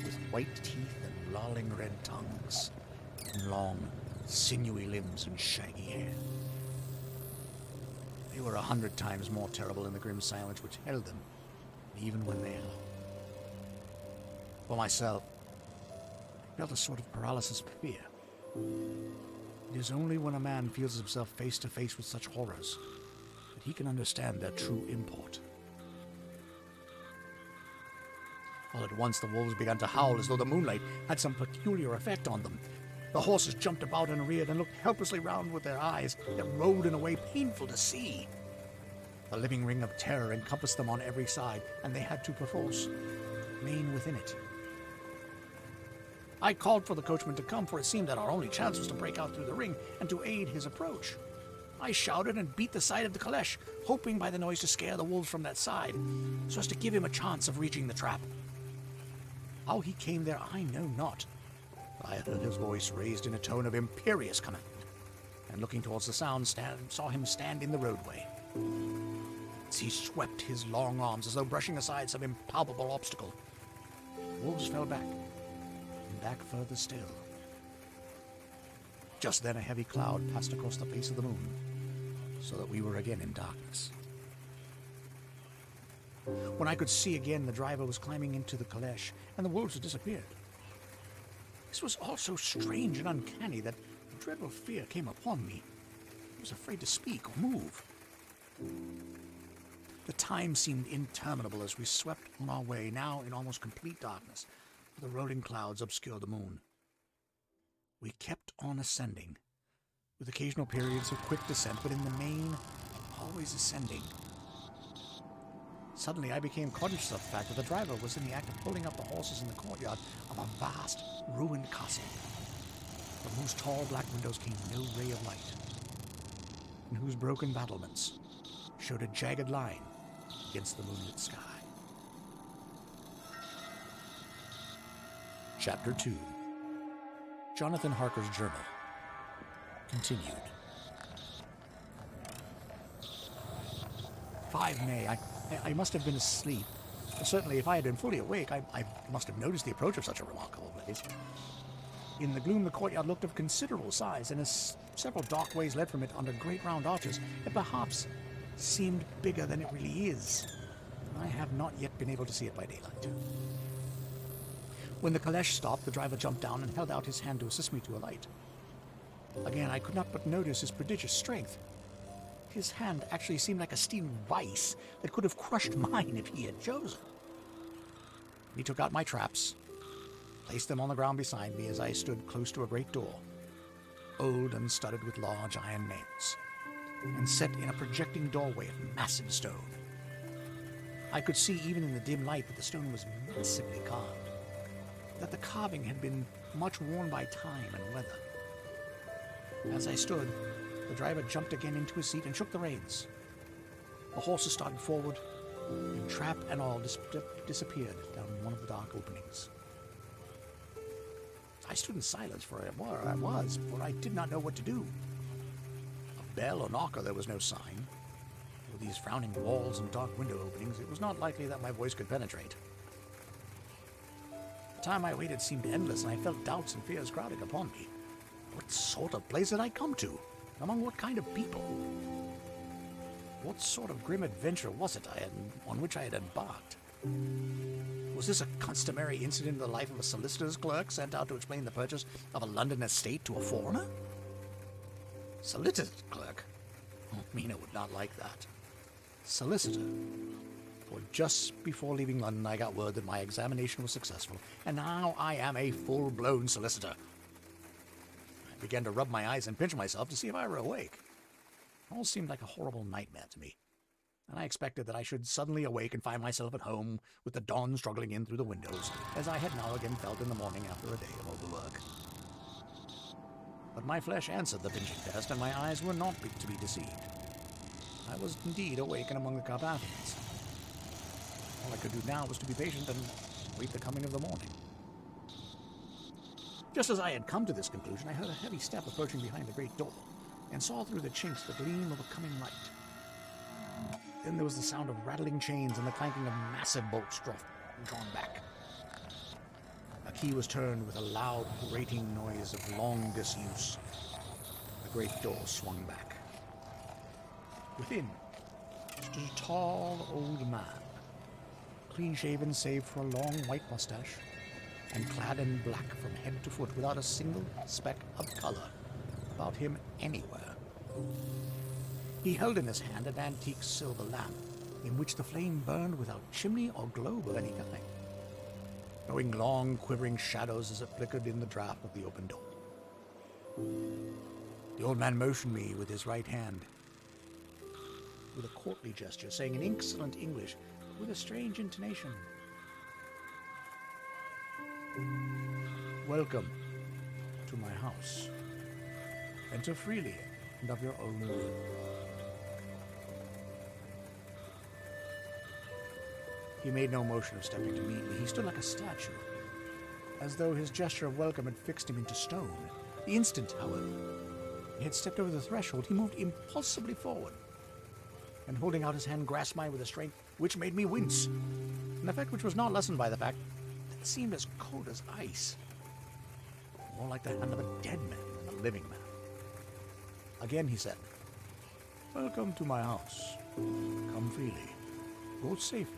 [SPEAKER 1] with white teeth and lolling red tongues, and long, sinewy limbs and shaggy hair. They were 100 times more terrible in the grim silence which held them, even when they howled. For myself, I felt a sort of paralysis of fear. It is only when a man feels himself face to face with such horrors that he can understand their true import. All at once the wolves began to howl as though the moonlight had some peculiar effect on them. The horses jumped about and reared and looked helplessly round with their eyes that rolled in a way painful to see. The living ring of terror encompassed them on every side, and they had to perforce remain within it. I called for the coachman to come, for it seemed that our only chance was to break out through the ring and to aid his approach. I shouted and beat the side of the caleche, hoping by the noise to scare the wolves from that side, so as to give him a chance of reaching the trap. How he came there I know not. I heard his voice raised in a tone of imperious command, and looking towards the sound, saw him stand in the roadway. As he swept his long arms as though brushing aside some impalpable obstacle, the wolves fell back, and back further still. Just then a heavy cloud passed across the face of the moon, so that we were again in darkness. When I could see again, the driver was climbing into the caleche, and the wolves had disappeared. This was all so strange and uncanny that a dreadful fear came upon me. I was afraid to speak or move. The time seemed interminable as we swept on our way, now in almost complete darkness, for the rolling clouds obscured the moon. We kept on ascending, with occasional periods of quick descent, but in the main, always ascending. Suddenly I became conscious of the fact that the driver was in the act of pulling up the horses in the courtyard of a vast, ruined castle. From whose tall black windows came no ray of light, and whose broken battlements showed a jagged line against the moonlit sky. Chapter 2. Jonathan Harker's Journal. Continued. 5 May. I must have been asleep. Certainly, if I had been fully awake, I must have noticed the approach of such a remarkable place. In the gloom, the courtyard looked of considerable size, and as several dark ways led from it under great round arches, it perhaps seemed bigger than it really is. I have not yet been able to see it by daylight. When the caleche stopped, the driver jumped down and held out his hand to assist me to alight. Again, I could not but notice his prodigious strength. His hand actually seemed like a steel vice that could have crushed mine if he had chosen. He took out my traps, placed them on the ground beside me as I stood close to a great door, old and studded with large iron nails, and set in a projecting doorway of massive stone. I could see even in the dim light that the stone was massively carved, that the carving had been much worn by time and weather. As I stood, the driver jumped again into his seat and shook the reins. The horses started forward, and trap and all disappeared down one of the dark openings. I stood in silence for I did not know what to do. Of bell or knocker there was no sign. With these frowning walls and dark window openings, it was not likely that my voice could penetrate. The time I waited seemed endless, and I felt doubts and fears crowding upon me. What sort of place had I come to? Among what kind of people? What sort of grim adventure was it on which I had embarked? Was this a customary incident in the life of a solicitor's clerk sent out to explain the purchase of a London estate to a foreigner? Solicitor's clerk? Oh, Mina would not like that. Solicitor. For just before leaving London, I got word that my examination was successful, and now I am a full-blown solicitor. I began to rub my eyes and pinch myself to see if I were awake. It all seemed like a horrible nightmare to me, and I expected that I should suddenly awake and find myself at home with the dawn struggling in through the windows, as I had now again felt in the morning after a day of overwork. But my flesh answered the pinching test, and my eyes were not to be deceived. I was indeed awake and among the Carpathians. All I could do now was to be patient and wait the coming of the morning. Just as I had come to this conclusion, I heard a heavy step approaching behind the great door, and saw through the chinks the gleam of a coming light. Then there was the sound of rattling chains and the clanking of massive bolts drawn back. A key was turned with a loud, grating noise of long disuse. The great door swung back. Within stood a tall old man, clean-shaven save for a long white mustache, and clad in black from head to foot without a single speck of color about him anywhere. He held in his hand an antique silver lamp, in which the flame burned without chimney or globe of any kind. throwing long, quivering shadows as it flickered in the draft of the open door. The old man motioned me with his right hand, with a courtly gesture, saying in excellent English, with a strange intonation, "Welcome to my house. Enter freely and of your own will." He made no motion of stepping to meet me. He stood like a statue, as though his gesture of welcome had fixed him into stone. The instant, however, he had stepped over the threshold, he moved impulsively forward, and holding out his hand, grasped mine with a strength which made me wince, an effect which was not lessened by the fact that it seemed as cold as ice, more like the hand of a dead man than a living man. Again he said, "Welcome to my house. Come freely, go safely,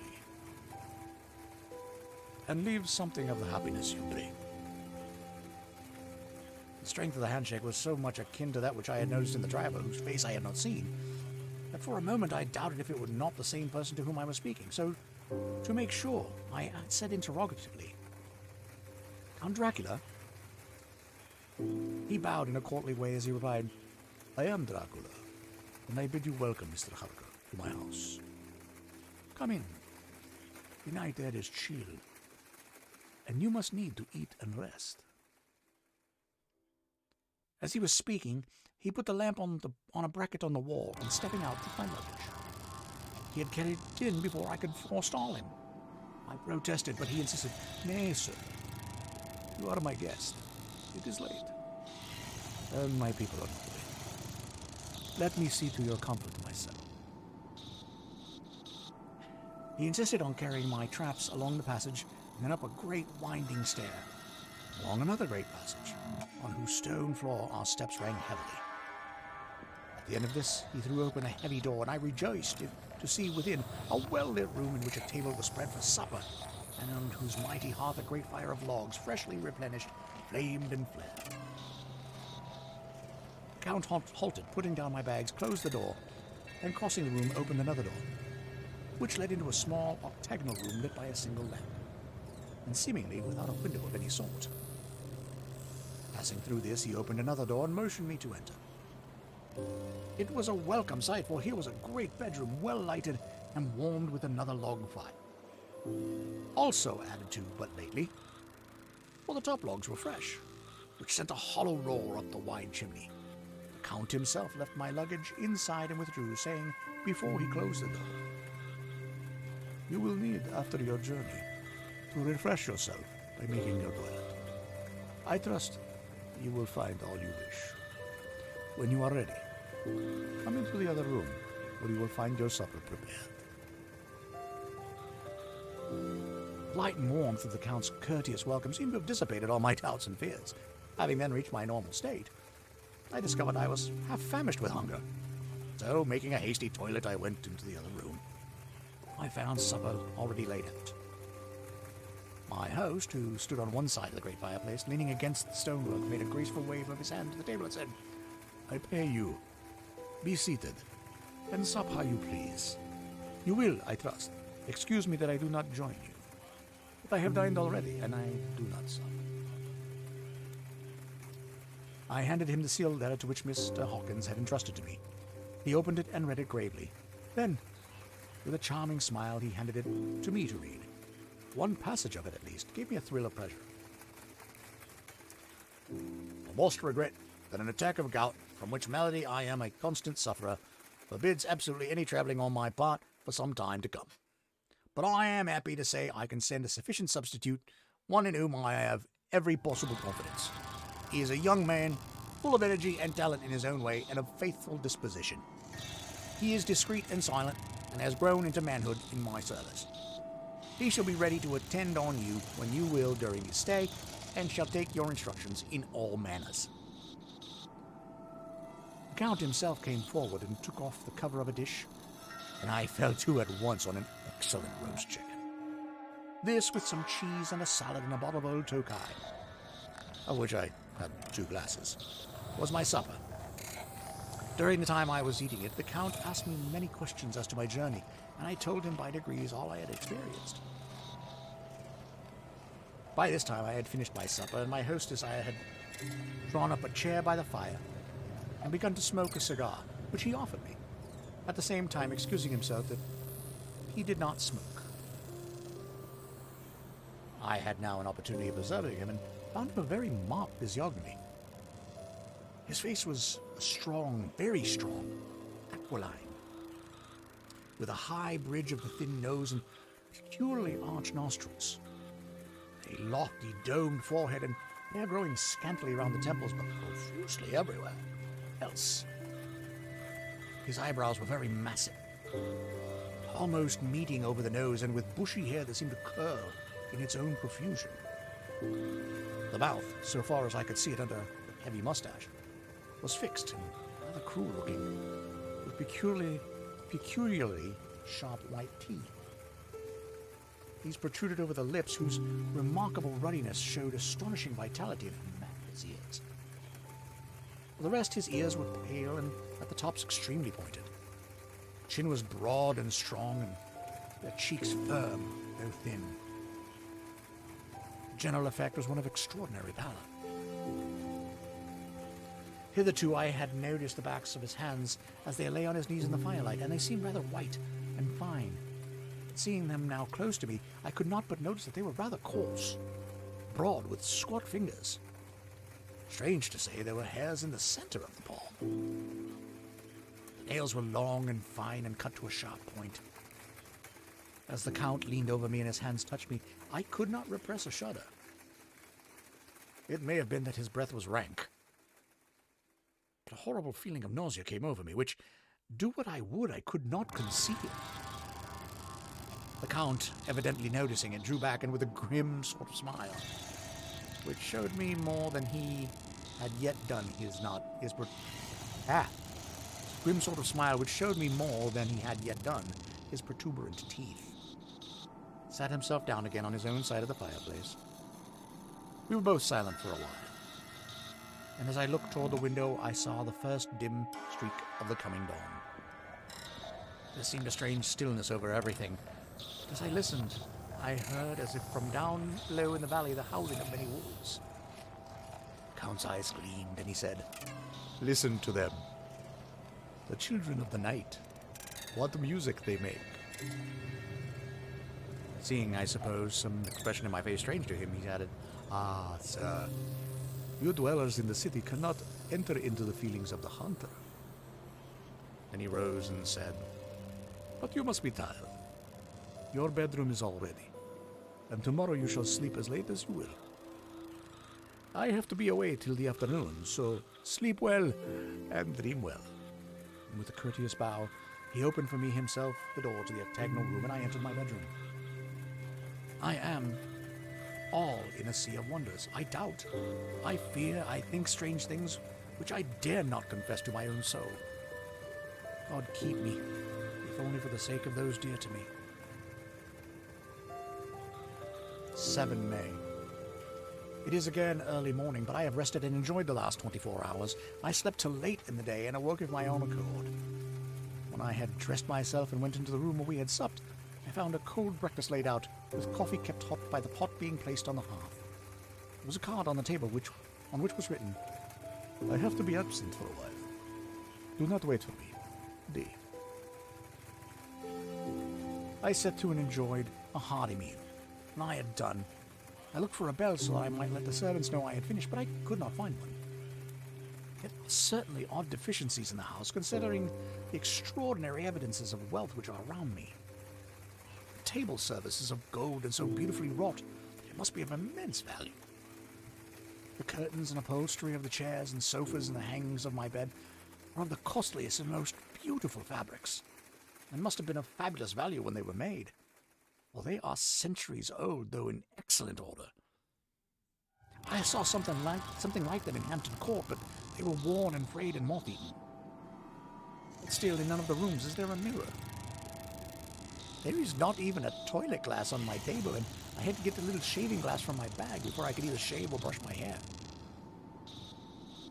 [SPEAKER 1] and leave something of the happiness you bring." The strength of the handshake was so much akin to that which I had noticed in the driver, whose face I had not seen, that for a moment I doubted if it were not the same person to whom I was speaking. So, to make sure, I said interrogatively, "Count Dracula?" He bowed in a courtly way as he replied, "I am Dracula, and I bid you welcome, Mr. Harker, to my house. Come in. The night air is chill, and you must need to eat and rest." As he was speaking, he put the lamp on a bracket on the wall, and stepping out, took my luggage. He had carried it in before I could forestall him. I protested, but he insisted, "Nay, sir, you are my guest. It is late, and my people are not awake. Let me see to your comfort myself." He insisted on carrying my traps along the passage, and then up a great winding stair, along another great passage, on whose stone floor our steps rang heavily. At the end of this, he threw open a heavy door, and I rejoiced to see within a well-lit room in which a table was spread for supper, and on whose mighty hearth a great fire of logs, freshly replenished, flamed and flared. The Count halted, putting down my bags, closed the door, and crossing the room, opened another door, which led into a small octagonal room lit by a single lamp, and seemingly without a window of any sort. Passing through this, he opened another door and motioned me to enter. It was a welcome sight, for here was a great bedroom, well lighted and warmed with another log fire, also added to but lately, for the top logs were fresh, which sent a hollow roar up the wide chimney. The Count himself left my luggage inside and withdrew, saying before he closed the door, "You will need, after your journey, to refresh yourself by making your toilet. I trust you will find all you wish. When you are ready, come into the other room, where you will find your supper prepared." The light and warmth of the Count's courteous welcome seemed to have dissipated all my doubts and fears. Having then reached my normal state, I discovered I was half famished with hunger. So, making a hasty toilet, I went into the other room. I found supper already laid out. My host, who stood on one side of the great fireplace, leaning against the stonework, made a graceful wave of his hand to the table and said, "I pay you. Be seated, and sup how you please. You will, I trust, excuse me that I do not join you. But I have dined already, and I do not sup." I handed him the sealed letter to which Mr. Hawkins had entrusted to me. He opened it and read it gravely. Then, with a charming smile, he handed it to me to read. One passage of it, at least, gave me a thrill of pleasure. "I must regret that an attack of gout, from which malady I am a constant sufferer, forbids absolutely any traveling on my part for some time to come. But I am happy to say I can send a sufficient substitute, one in whom I have every possible confidence. He is a young man, full of energy and talent in his own way, and of faithful disposition. He is discreet and silent, and has grown into manhood in my service. He shall be ready to attend on you when you will during his stay, and shall take your instructions in all manners." The Count himself came forward and took off the cover of a dish, and I fell to at once on an excellent roast chicken. This, with some cheese and a salad and a bottle of old Tokai, of which I had 2 glasses, was my supper. During the time I was eating it, the Count asked me many questions as to my journey, and I told him by degrees all I had experienced. By this time I had finished my supper, and my hostess I had drawn up a chair by the fire and begun to smoke a cigar, which he offered me, at the same time excusing himself that he did not smoke. I had now an opportunity of observing him and found him a very marked physiognomy. His face was strong, very strong, aquiline, with a high bridge of the thin nose and peculiarly arched nostrils, a lofty domed forehead and hair growing scantily around the temples but profusely everywhere else. His eyebrows were very massive, almost meeting over the nose, and with bushy hair that seemed to curl in its own profusion. The mouth, so far as I could see it under a heavy mustache, was fixed and rather cruel-looking, with peculiarly sharp white teeth. These protruded over the lips, whose remarkable ruddiness showed astonishing vitality in his ears. For the rest, his ears were pale and at the tops extremely pointed. Chin was broad and strong, and their cheeks firm, though thin. The general effect was one of extraordinary pallor. Hitherto I had noticed the backs of his hands as they lay on his knees in the firelight, and they seemed rather white and fine. Seeing them now close to me, I could not but notice that they were rather coarse, broad, with squat fingers. Strange to say, there were hairs in the center of the palm. The nails were long and fine and cut to a sharp point. As the Count leaned over me and his hands touched me, I could not repress a shudder. It may have been that his breath was rank, but a horrible feeling of nausea came over me, which, do what I would, I could not conceal. The Count, evidently noticing it, drew back, and with a grim sort of smile, which showed me more than he had yet done grim sort of smile which showed me more than he had yet done his protuberant teeth, sat himself down again on his own side of the fireplace. We were both silent for a while, and as I looked toward the window, I saw the first dim streak of the coming dawn. There seemed a strange stillness over everything. As I listened, I heard, as if from down low in the valley, the howling of many wolves. The Count's eyes gleamed, and he said, "Listen to them. The children of the night. What music they make." Seeing, I suppose, some expression in my face strange to him, he added, "Ah, sir, you dwellers in the city cannot enter into the feelings of the hunter." Then he rose and said, "But you must be tired. Your bedroom is all ready, and tomorrow you shall sleep as late as you will. I have to be away till the afternoon, so sleep well and dream well." And with a courteous bow, he opened for me himself the door to the octagonal room, and I entered my bedroom. I am all in a sea of wonders. I doubt, I fear, I think strange things which I dare not confess to my own soul. God keep me, if only for the sake of those dear to me. 7 May. It is again early morning, but I have rested and enjoyed the last 24 hours. I slept till late in the day and awoke of my own accord. When I had dressed myself and went into the room where we had supped, I found a cold breakfast laid out, with coffee kept hot by the pot being placed on the hearth. There was a card on the table on which was written, "I have to be absent for a while. Do not wait for me. D." I set to and enjoyed a hearty meal. When I had done, I looked for a bell so that I might let the servants know I had finished, but I could not find one. Yet there were certainly odd deficiencies in the house, considering the extraordinary evidences of wealth which are around me. The table service is of gold and so beautifully wrought that it must be of immense value. The curtains and upholstery of the chairs and sofas and the hangings of my bed are of the costliest and most beautiful fabrics, and must have been of fabulous value when they were made. Well, they are centuries old, though in excellent order. I saw something like them in Hampton Court, but they were worn and frayed and moth-eaten. But still, in none of the rooms is there a mirror. There is not even a toilet glass on my table, and I had to get the little shaving glass from my bag before I could either shave or brush my hair.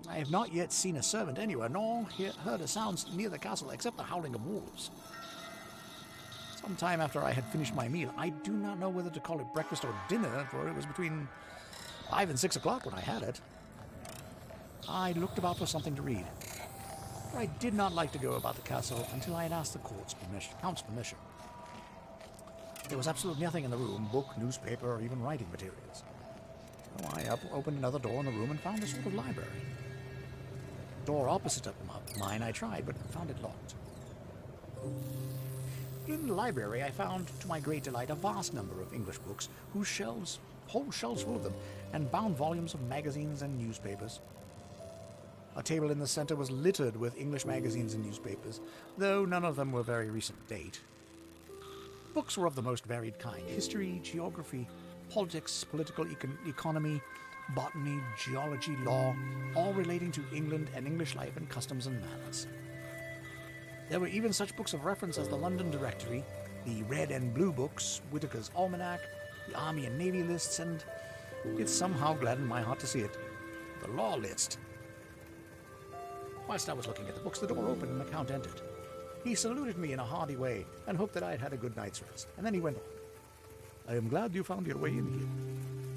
[SPEAKER 1] I have not yet seen a servant anywhere, nor heard a sound near the castle except the howling of wolves. Some time after I had finished my meal, I do not know whether to call it breakfast or dinner, for it was between 5 and 6 o'clock when I had it. I looked about for something to read. For I did not like to go about the castle until I had asked the count's permission. There was absolutely nothing in the room, book, newspaper, or even writing materials. So I opened another door in the room and found a sort of library. The door opposite of mine I tried, but found it locked. In the library I found, to my great delight, a vast number of English books, whole shelves full of them, and bound volumes of magazines and newspapers. A table in the center was littered with English magazines and newspapers, though none of them were very recent date. Books were of the most varied kind: history, geography, politics, political economy, botany, geology, law, all relating to England and English life and customs and manners. There were even such books of reference as the London Directory, the Red and Blue books, Whitaker's Almanac, the Army and Navy lists, and it somehow gladdened my heart to see it, the Law List. Whilst I was looking at the books, the door opened and the Count entered. He saluted me in a hearty way and hoped that I had had a good night's rest, and then he went on. I am glad you found your way in here,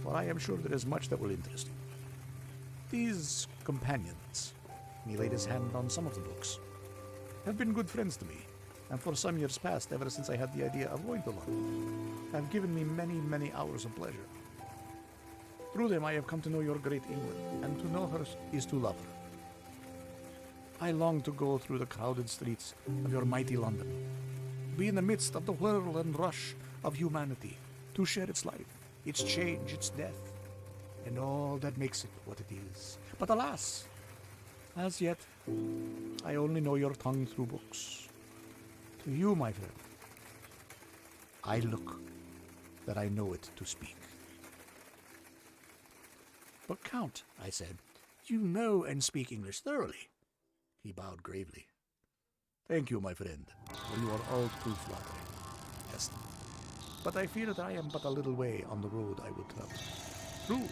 [SPEAKER 1] for I am sure there is much that will interest you. These companions, and he laid his hand on some of the books, have been good friends to me, and for some years past, ever since I had the idea of going to London, have given me many, many hours of pleasure. Through them I have come to know your great England, and to know her is to love her. I long to go through the crowded streets of your mighty London, be in the midst of the whirl and rush of humanity, to share its life, its change, its death, and all that makes it what it is. But alas, as yet, I only know your tongue through books. To you, my friend, I look that I know it to speak. But Count, I said, you know and speak English thoroughly. He bowed gravely. Thank you, my friend, for you are all too flattering. Yes, but I fear that I am but a little way on the road I would travel. True,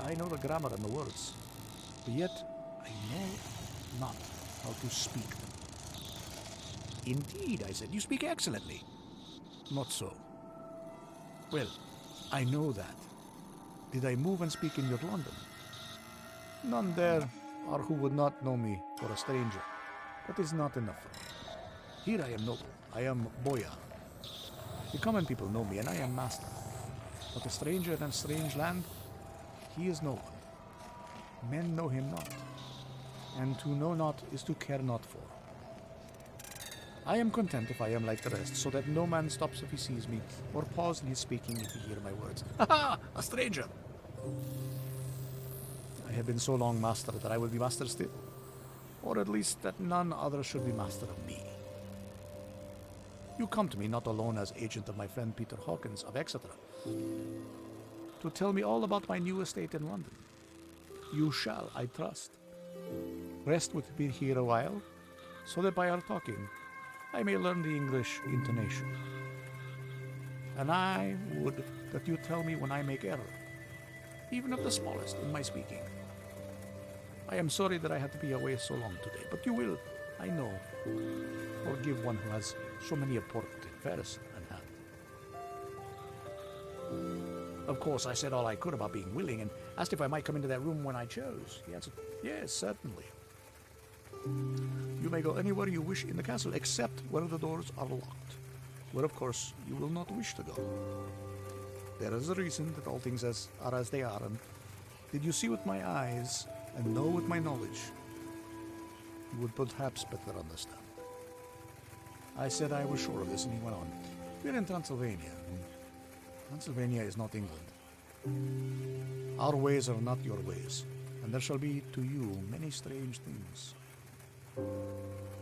[SPEAKER 1] I know the grammar and the words, but yet I know not how to speak them. Indeed, I said, you speak excellently. Not so. Well, I know that. Did I move and speak in your London? None there are who would not know me for a stranger. That is not enough for me. Here I am noble. I am boyar. The common people know me, and I am master. But a stranger in a strange land, he is no one. Men know him not, and to know not is to care not for. I am content if I am like the rest, so that no man stops if he sees me, or pause in his speaking if he hear my words. Ha ha! A stranger! I have been so long master that I will be master still, or at least that none other should be master of me. You come to me not alone as agent of my friend Peter Hawkins of Exeter, to tell me all about my new estate in London. You shall, I trust, rest with me here a while, so that by our talking I may learn the English intonation. And I would that you tell me when I make error, even of the smallest, in my speaking. I am sorry that I had to be away so long today, but you will, I know, forgive one who has so many important affairs at hand. Of course, I said all I could about being willing, and asked if I might come into that room when I chose. He answered, yes, certainly. You may go anywhere you wish in the castle, except where the doors are locked, where, of course, you will not wish to go. There is a reason that all things are as they are, and did you see with my eyes and know with my knowledge, you would perhaps better understand. I said I was sure of this, and he went on. We're in Transylvania. Transylvania is not England. Our ways are not your ways, and there shall be to you many strange things.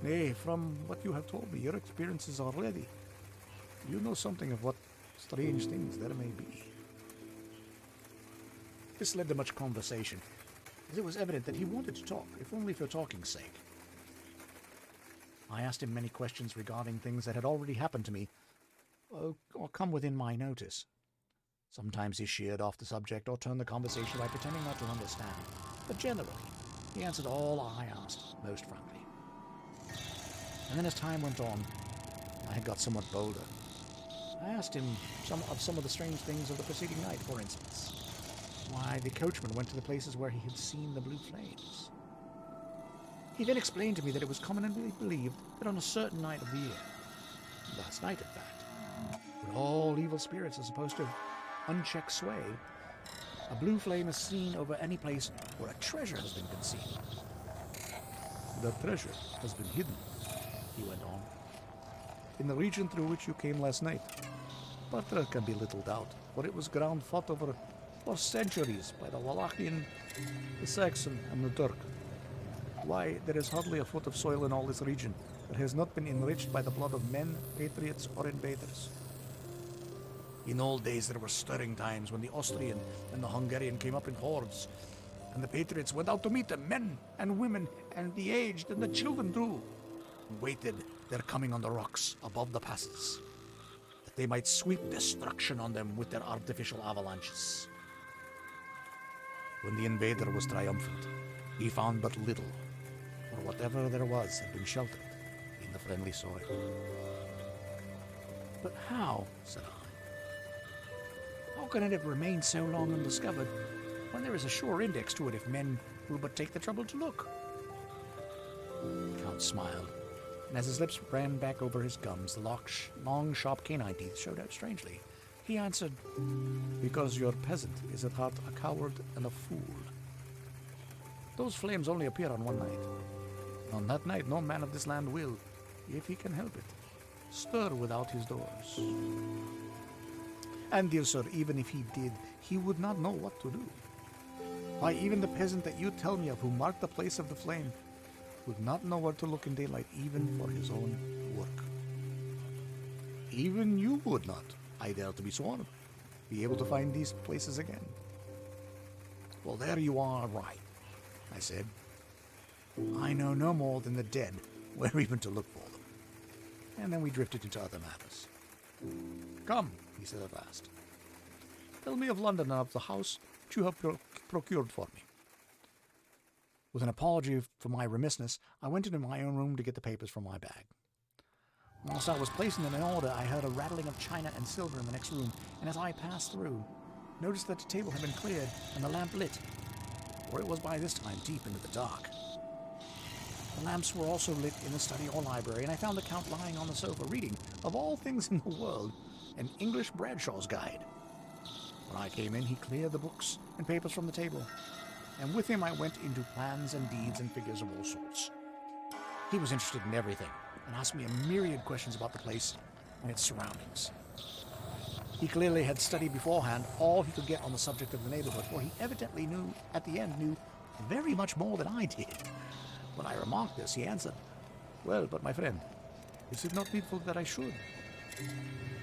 [SPEAKER 1] Nay, from what you have told me, your experiences already, you know something of what strange things there may be. This led to much conversation, as it was evident that he wanted to talk, if only for talking's sake. I asked him many questions regarding things that had already happened to me, or come within my notice. Sometimes he sheered off the subject or turned the conversation by pretending not to understand, but generally he answered all I asked most frankly. And then as time went on, I had got somewhat bolder. I asked him some of the strange things of the preceding night, for instance. Why the coachman went to the places where he had seen the blue flames. He then explained to me that it was commonly believed that on a certain night of the year, last night in fact, when all evil spirits are supposed to have unchecked sway, a blue flame is seen over any place where a treasure has been concealed. The treasure has been hidden, he went on, in the region through which you came last night. But there can be little doubt, for it was ground fought over for centuries by the Wallachian, the Saxon, and the Turk. Why, there is hardly a foot of soil in all this region that has not been enriched by the blood of men, patriots, or invaders. In old days there were stirring times when the Austrian and the Hungarian came up in hordes, and the patriots went out to meet them, men and women, and the aged and the children too, and waited their coming on the rocks above the passes, that they might sweep destruction on them with their artificial avalanches. When the invader was triumphant, he found but little, for whatever there was had been sheltered in the friendly soil. But how, said I, how can it have remained so long undiscovered when there is a sure index to it if men will but take the trouble to look? The Count smiled, and as his lips ran back over his gums, the long, sharp canine teeth showed out strangely. He answered, because your peasant is at heart a coward and a fool. Those flames only appear on one night. On that night, no man of this land will, if he can help it, stir without his doors. And, dear sir, even if he did, he would not know what to do. Why, even the peasant that you tell me of who marked the place of the flame would not know where to look in daylight, even for his own work. Even you would not, I dare to be sworn, be able to find these places again. Well, there you are right, I said. I know no more than the dead where even to look for them. And then we drifted into other matters. Come, he said at last. Tell me of London and of the house which you have procured for me. With an apology for my remissness, I went into my own room to get the papers from my bag. Whilst I was placing them in order, I heard a rattling of china and silver in the next room, and as I passed through, noticed that the table had been cleared and the lamp lit, for it was by this time deep into the dark. The lamps were also lit in the study or library, and I found the Count lying on the sofa reading, of all things in the world, an English Bradshaw's Guide. When I came in, he cleared the books and papers from the table, and with him I went into plans and deeds and figures of all sorts. He was interested in everything, and asked me a myriad questions about the place and its surroundings. He clearly had studied beforehand all he could get on the subject of the neighborhood, for he evidently knew very much more than I did. When I remarked this, he answered, Well, but my friend, is it not needful that I should?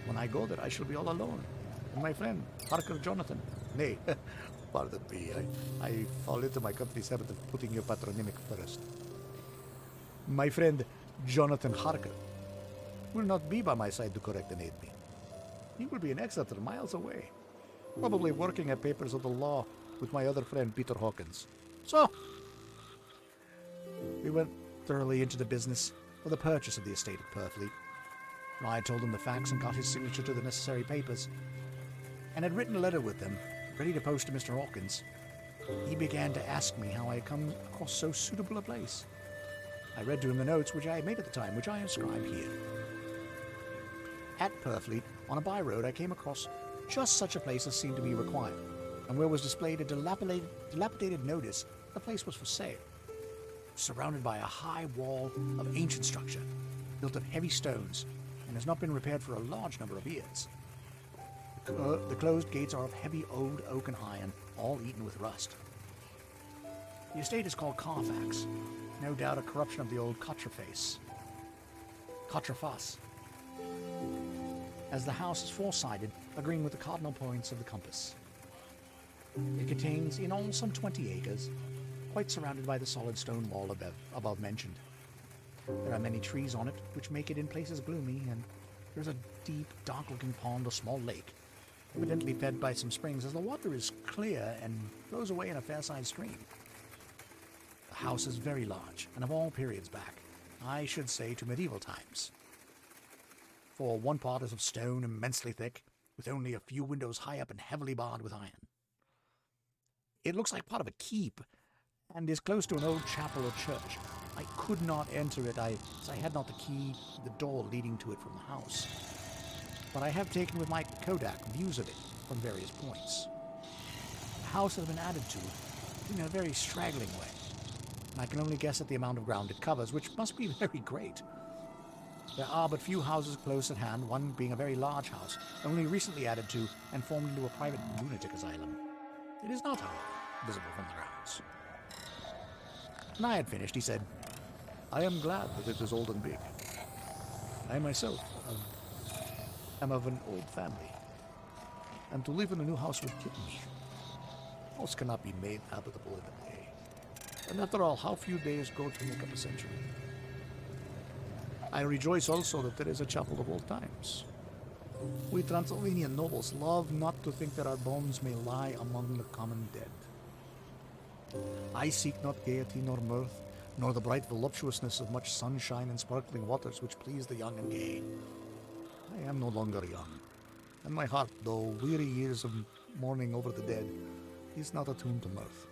[SPEAKER 1] When I go there, I shall be all alone, and my friend, Harker Jonathan. Nay, pardon me, I fall into my country's habit of putting your patronymic first. My friend, Jonathan Harker, will not be by my side to correct and aid me. He will be in Exeter, miles away, probably working at papers of the law with my other friend, Peter Hawkins. So, we went thoroughly into the business for the purchase of the estate of Purfleet. I told him the facts and got his signature to the necessary papers, and had written a letter with them, ready to post to Mr. Hawkins. He began to ask me how I had come across so suitable a place. I read to him the notes which I had made at the time, which I inscribe here. At Purfleet, on a by-road, I came across just such a place as seemed to be required, and where was displayed a dilapidated notice the place was for sale, surrounded by a high wall of ancient structure, built of heavy stones, and has not been repaired for a large number of years. The closed gates are of heavy old oak and iron, all eaten with rust. The estate is called Carfax, no doubt a corruption of the old Cottreface, as the house is four-sided, agreeing with the cardinal points of the compass. It contains in all some 20 acres, quite surrounded by the solid stone wall above mentioned. There are many trees on it, which make it in places gloomy, and there is a deep, dark-looking pond or small lake, evidently fed by some springs, as the water is clear and flows away in a fair-sized stream. The house is very large, and of all periods back, I should say to medieval times. for one part is of stone immensely thick, with only a few windows high up and heavily barred with iron. It looks like part of a keep, and is close to an old chapel or church. I could not enter it, as I had not the key to the door leading to it from the house. But I have taken with my Kodak views of it from various points. The house has been added to in a very straggling way, and I can only guess at the amount of ground it covers, which must be very great. There are but few houses close at hand, one being a very large house, only recently added to and formed into a private lunatic asylum. It is not, however, visible from the grounds. When I had finished, he said, "I am glad that it is old and big. I myself am of an old family, and to live in a new house would kill me. House cannot be made habitable in a day. And after all, how few days go to make up a century? I rejoice also that there is a chapel of old times. We Transylvanian nobles love not to think that our bones may lie among the common dead. I seek not gaiety nor mirth, nor the bright voluptuousness of much sunshine and sparkling waters which please the young and gay. I am no longer young, and my heart, though weary years of mourning over the dead, is not attuned to mirth.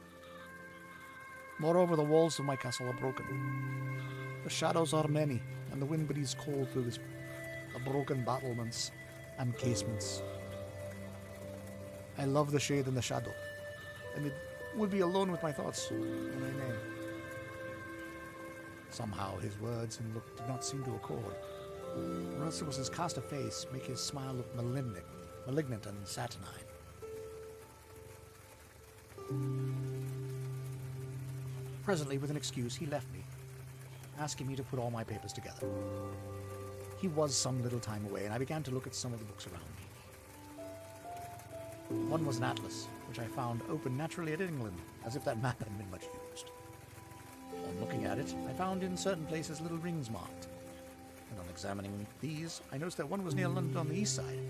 [SPEAKER 1] Moreover, the walls of my castle are broken. The shadows are many, and the wind breathes cold through the broken battlements and casements. I love the shade and the shadow, and it would be alone with my thoughts when I may." Somehow his words and look did not seem to accord, or else it was his cast of face make his smile look malignant and saturnine. Presently, with an excuse, he left me, asking me to put all my papers together. He was some little time away, and I began to look at some of the books around me. One was an atlas, which I found open naturally at England, as if that map had been much used. On looking at it, I found in certain places little rings marked, and on examining these, I noticed that one was near London on the east side,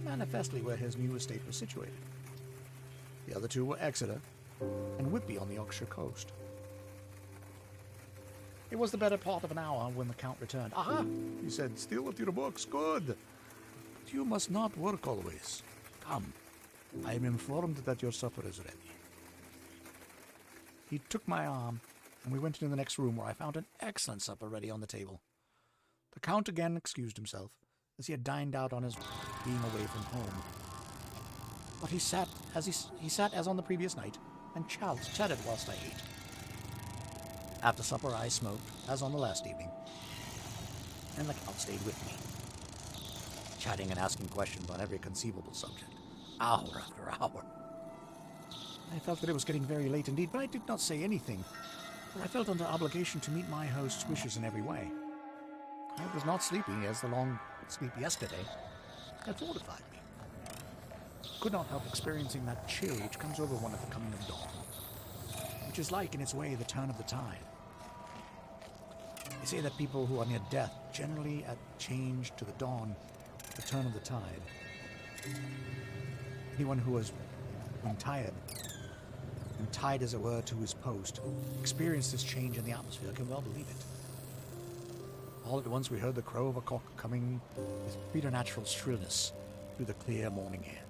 [SPEAKER 1] manifestly where his new estate was situated. The other two were Exeter and Whitby on the Yorkshire coast. It was the better part of an hour when the Count returned. "Aha!" he said, "still with your books, good. But you must not work always. Come, I am informed that your supper is ready." He took my arm, and we went into the next room, where I found an excellent supper ready on the table. The Count again excused himself, as he had dined out on his being away from home. But he sat as on the previous night, and chatted whilst I ate. After supper I smoked, as on the last evening, and the Count stayed with me, chatting and asking questions on every conceivable subject, hour after hour. I felt that it was getting very late indeed, but I did not say anything, for I felt under obligation to meet my host's wishes in every way. I was not sleepy, as the long sleep yesterday had fortified me. Could not help experiencing that chill which comes over one at the coming of dawn, which is like, in its way, the turn of the tide. They say that people who are near death generally change to the dawn, the turn of the tide. Anyone who has been tired, and tied as it were to his post, experienced this change in the atmosphere can well believe it. All at once we heard the crow of a cock coming with preternatural shrillness through the clear morning air.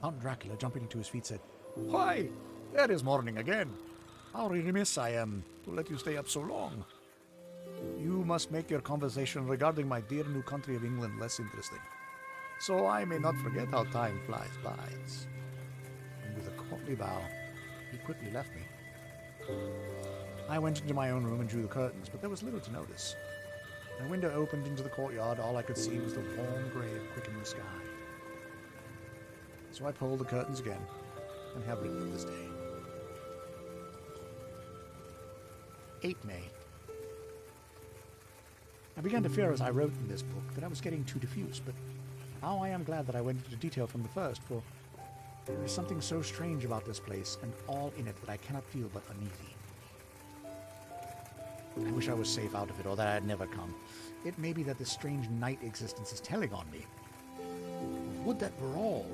[SPEAKER 1] Count Dracula, jumping to his feet, said, "Why, there is morning again. How remiss I am to let you stay up so long. You must make your conversation regarding my dear new country of England less interesting, so I may not forget how time flies by." And with a courtly bow, he quickly left me. I went into my own room and drew the curtains, but there was little to notice. My window opened into the courtyard. All I could see was the warm grey of quickening sky. So I pulled the curtains again and have written of this day. 8 May. I began to fear as I wrote in this book that I was getting too diffuse, but now I am glad that I went into detail from the first, for there is something so strange about this place and all in it that I cannot feel but uneasy. I wish I was safe out of it, or that I had never come. It may be that this strange night existence is telling on me. Would that were all.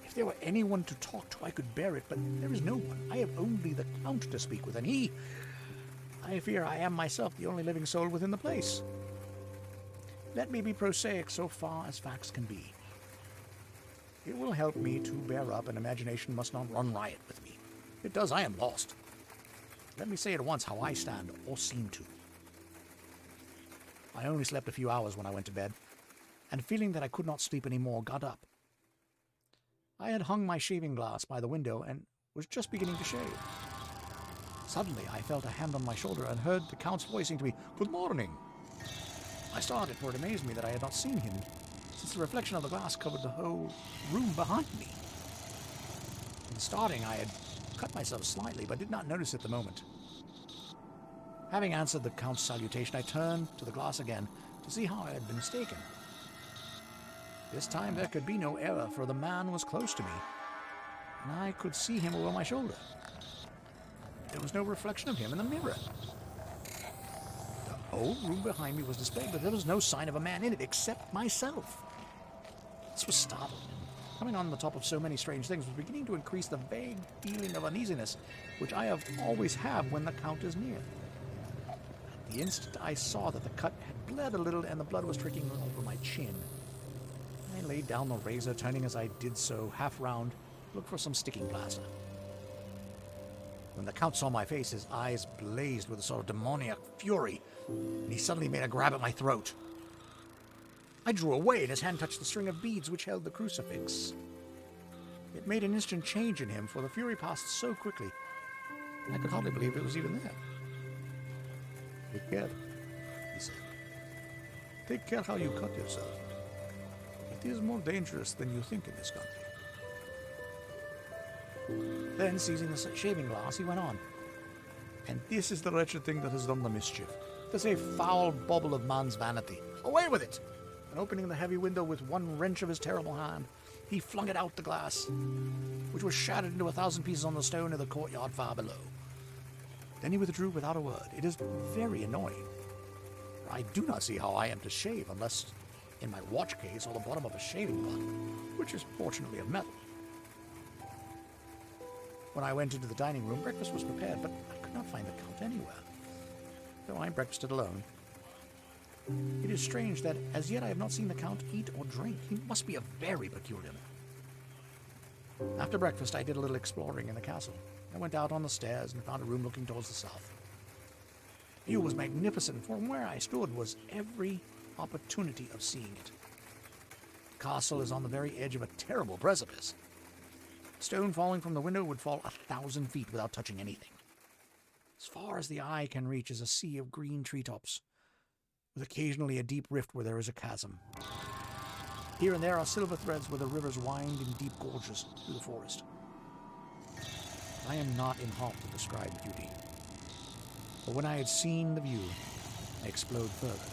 [SPEAKER 1] If there were anyone to talk to, I could bear it, but there is no one. I have only the Count to speak with, and I fear I am myself the only living soul within the place. Let me be prosaic so far as facts can be. It will help me to bear up, and imagination must not run riot with me. If it does, I am lost. Let me say at once how I stand, or seem to. I only slept a few hours when I went to bed, and feeling that I could not sleep any more, got up. I had hung my shaving glass by the window and was just beginning to shave. Suddenly I felt a hand on my shoulder and heard the Count's voice saying to me, "Good morning." I started, for it amazed me that I had not seen him, since the reflection of the glass covered the whole room behind me. In starting, I had cut myself slightly, but did not notice at the moment. Having answered the Count's salutation, I turned to the glass again to see how I had been mistaken. This time there could be no error, for the man was close to me, and I could see him over my shoulder. There was no reflection of him in the mirror. The whole room behind me was displayed, but there was no sign of a man in it except myself. This was startling. Coming on the top of so many strange things was beginning to increase the vague feeling of uneasiness which I have always have when the Count is near. The instant I saw that the cut had bled a little and the blood was trickling over my chin, I laid down the razor, turning as I did so half round to look for some sticking plaster. When the Count saw my face, his eyes blazed with a sort of demoniac fury, and he suddenly made a grab at my throat. I drew away, and his hand touched the string of beads which held the crucifix. It made an instant change in him, for the fury passed so quickly, I could hardly believe it was even there. "Take care," he said. "Take care how you cut yourself. It is more dangerous than you think in this country." Then, seizing the shaving glass, he went on. "And this is the wretched thing that has done the mischief. This a foul bauble of man's vanity. Away with it!" And opening the heavy window with one wrench of his terrible hand, he flung it out the glass, which was shattered into 1,000 pieces on the stone in the courtyard far below. Then he withdrew without a word. It is very annoying. I do not see how I am to shave unless in my watch case or the bottom of a shaving block, which is fortunately of metal. When I went into the dining room, breakfast was prepared, but I could not find the Count anywhere, though I breakfasted alone. It is strange that as yet I have not seen the Count eat or drink. He must be a very peculiar man. After breakfast, I did a little exploring in the castle. I went out on the stairs and found a room looking towards the south. The view was magnificent. From where I stood was every opportunity of seeing it. The castle is on the very edge of a terrible precipice. Stone falling from the window would fall 1,000 feet without touching anything. As far as the eye can reach is a sea of green treetops, with occasionally a deep rift where there is a chasm. Here and there are silver threads where the rivers wind in deep gorges through the forest. I am not in halt to describe beauty, but when I had seen the view, I explored further.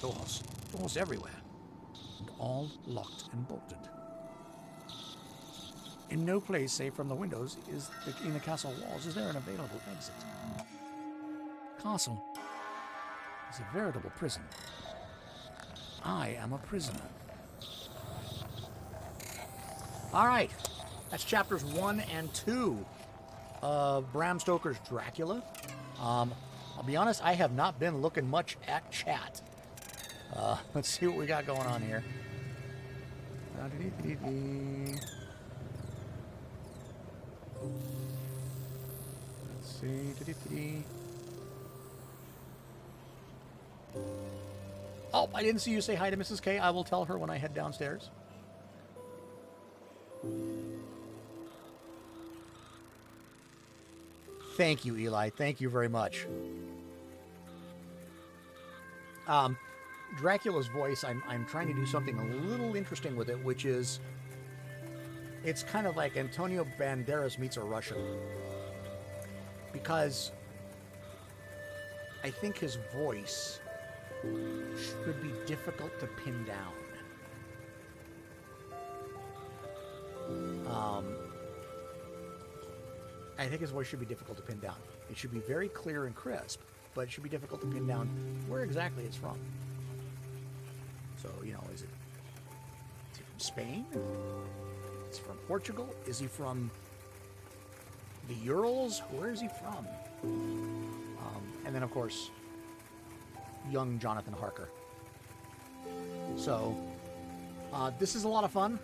[SPEAKER 1] Doors everywhere, and all locked and bolted. In no place, save from the windows, in the castle walls, is there an available exit. The castle is a veritable prison. I am a prisoner. All right, that's chapters 1 and 2 of Bram Stoker's Dracula. I'll be honest, I have not been looking much at chat. Let's see what we got going on here. Let's see. Oh, I didn't see you say hi to Mrs. K. I will tell her when I head downstairs. Thank you, Eli. Thank you very much. Dracula's voice, I'm trying to do something a little interesting with it, which is, it's kind of like Antonio Banderas meets a Russian. Because I think his voice should be difficult to pin down. I think his voice should be difficult to pin down. It should be very clear and crisp, but it should be difficult to pin down where exactly it's from. So, is he from Spain? Is he from Portugal? Is he from the Urals? Where is he from? And then, of course, young Jonathan Harker. So, this is a lot of fun.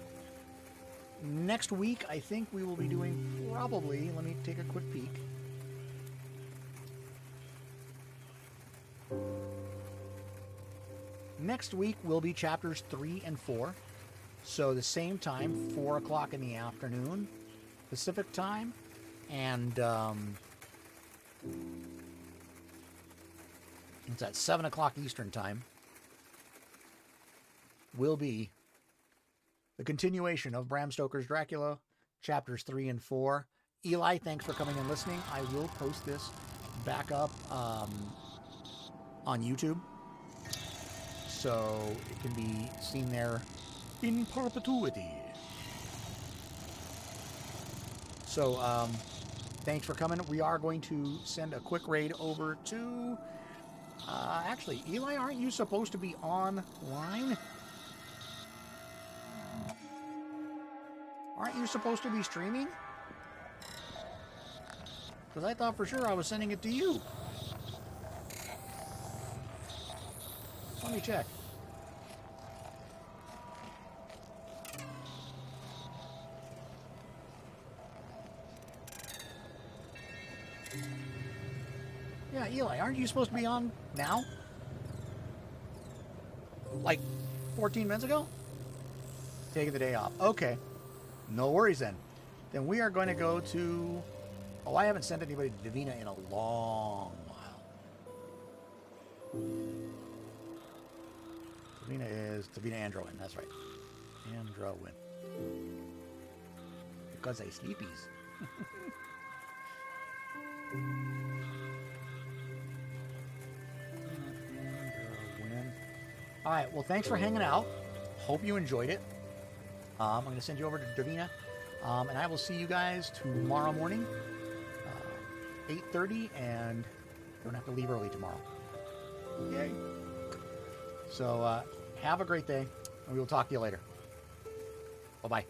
[SPEAKER 1] Next week, I think we will be doing probably, let me take a quick peek. Next week will be chapters 3 and 4. So the same time, 4 o'clock in the afternoon, Pacific time, and it's at 7 o'clock Eastern time, will be the continuation of Bram Stoker's Dracula, chapters 3 and 4. Eli, thanks for coming and listening. I will post this back up on YouTube, so it can be seen there in perpetuity. So, thanks for coming. We are going to send a quick raid over to... actually, Eli, aren't you supposed to be online? Aren't you supposed to be streaming? Because I thought for sure I was sending it to you. Let me check. Yeah, Eli, aren't you supposed to be on now? Like 14 minutes ago? Taking the day off. Okay. No worries then. Then we are going to go to... Oh, I haven't sent anybody to Davina in a long while. Davina is Davina Androwin. That's right. Androwin. Because they sleepies. All right, well, thanks for hanging out. Hope you enjoyed it. I'm going to send you over to Davina, and I will see you guys tomorrow morning, 8:30, and don't have to leave early tomorrow. Yay! So have a great day, and we will talk to you later. Bye-bye.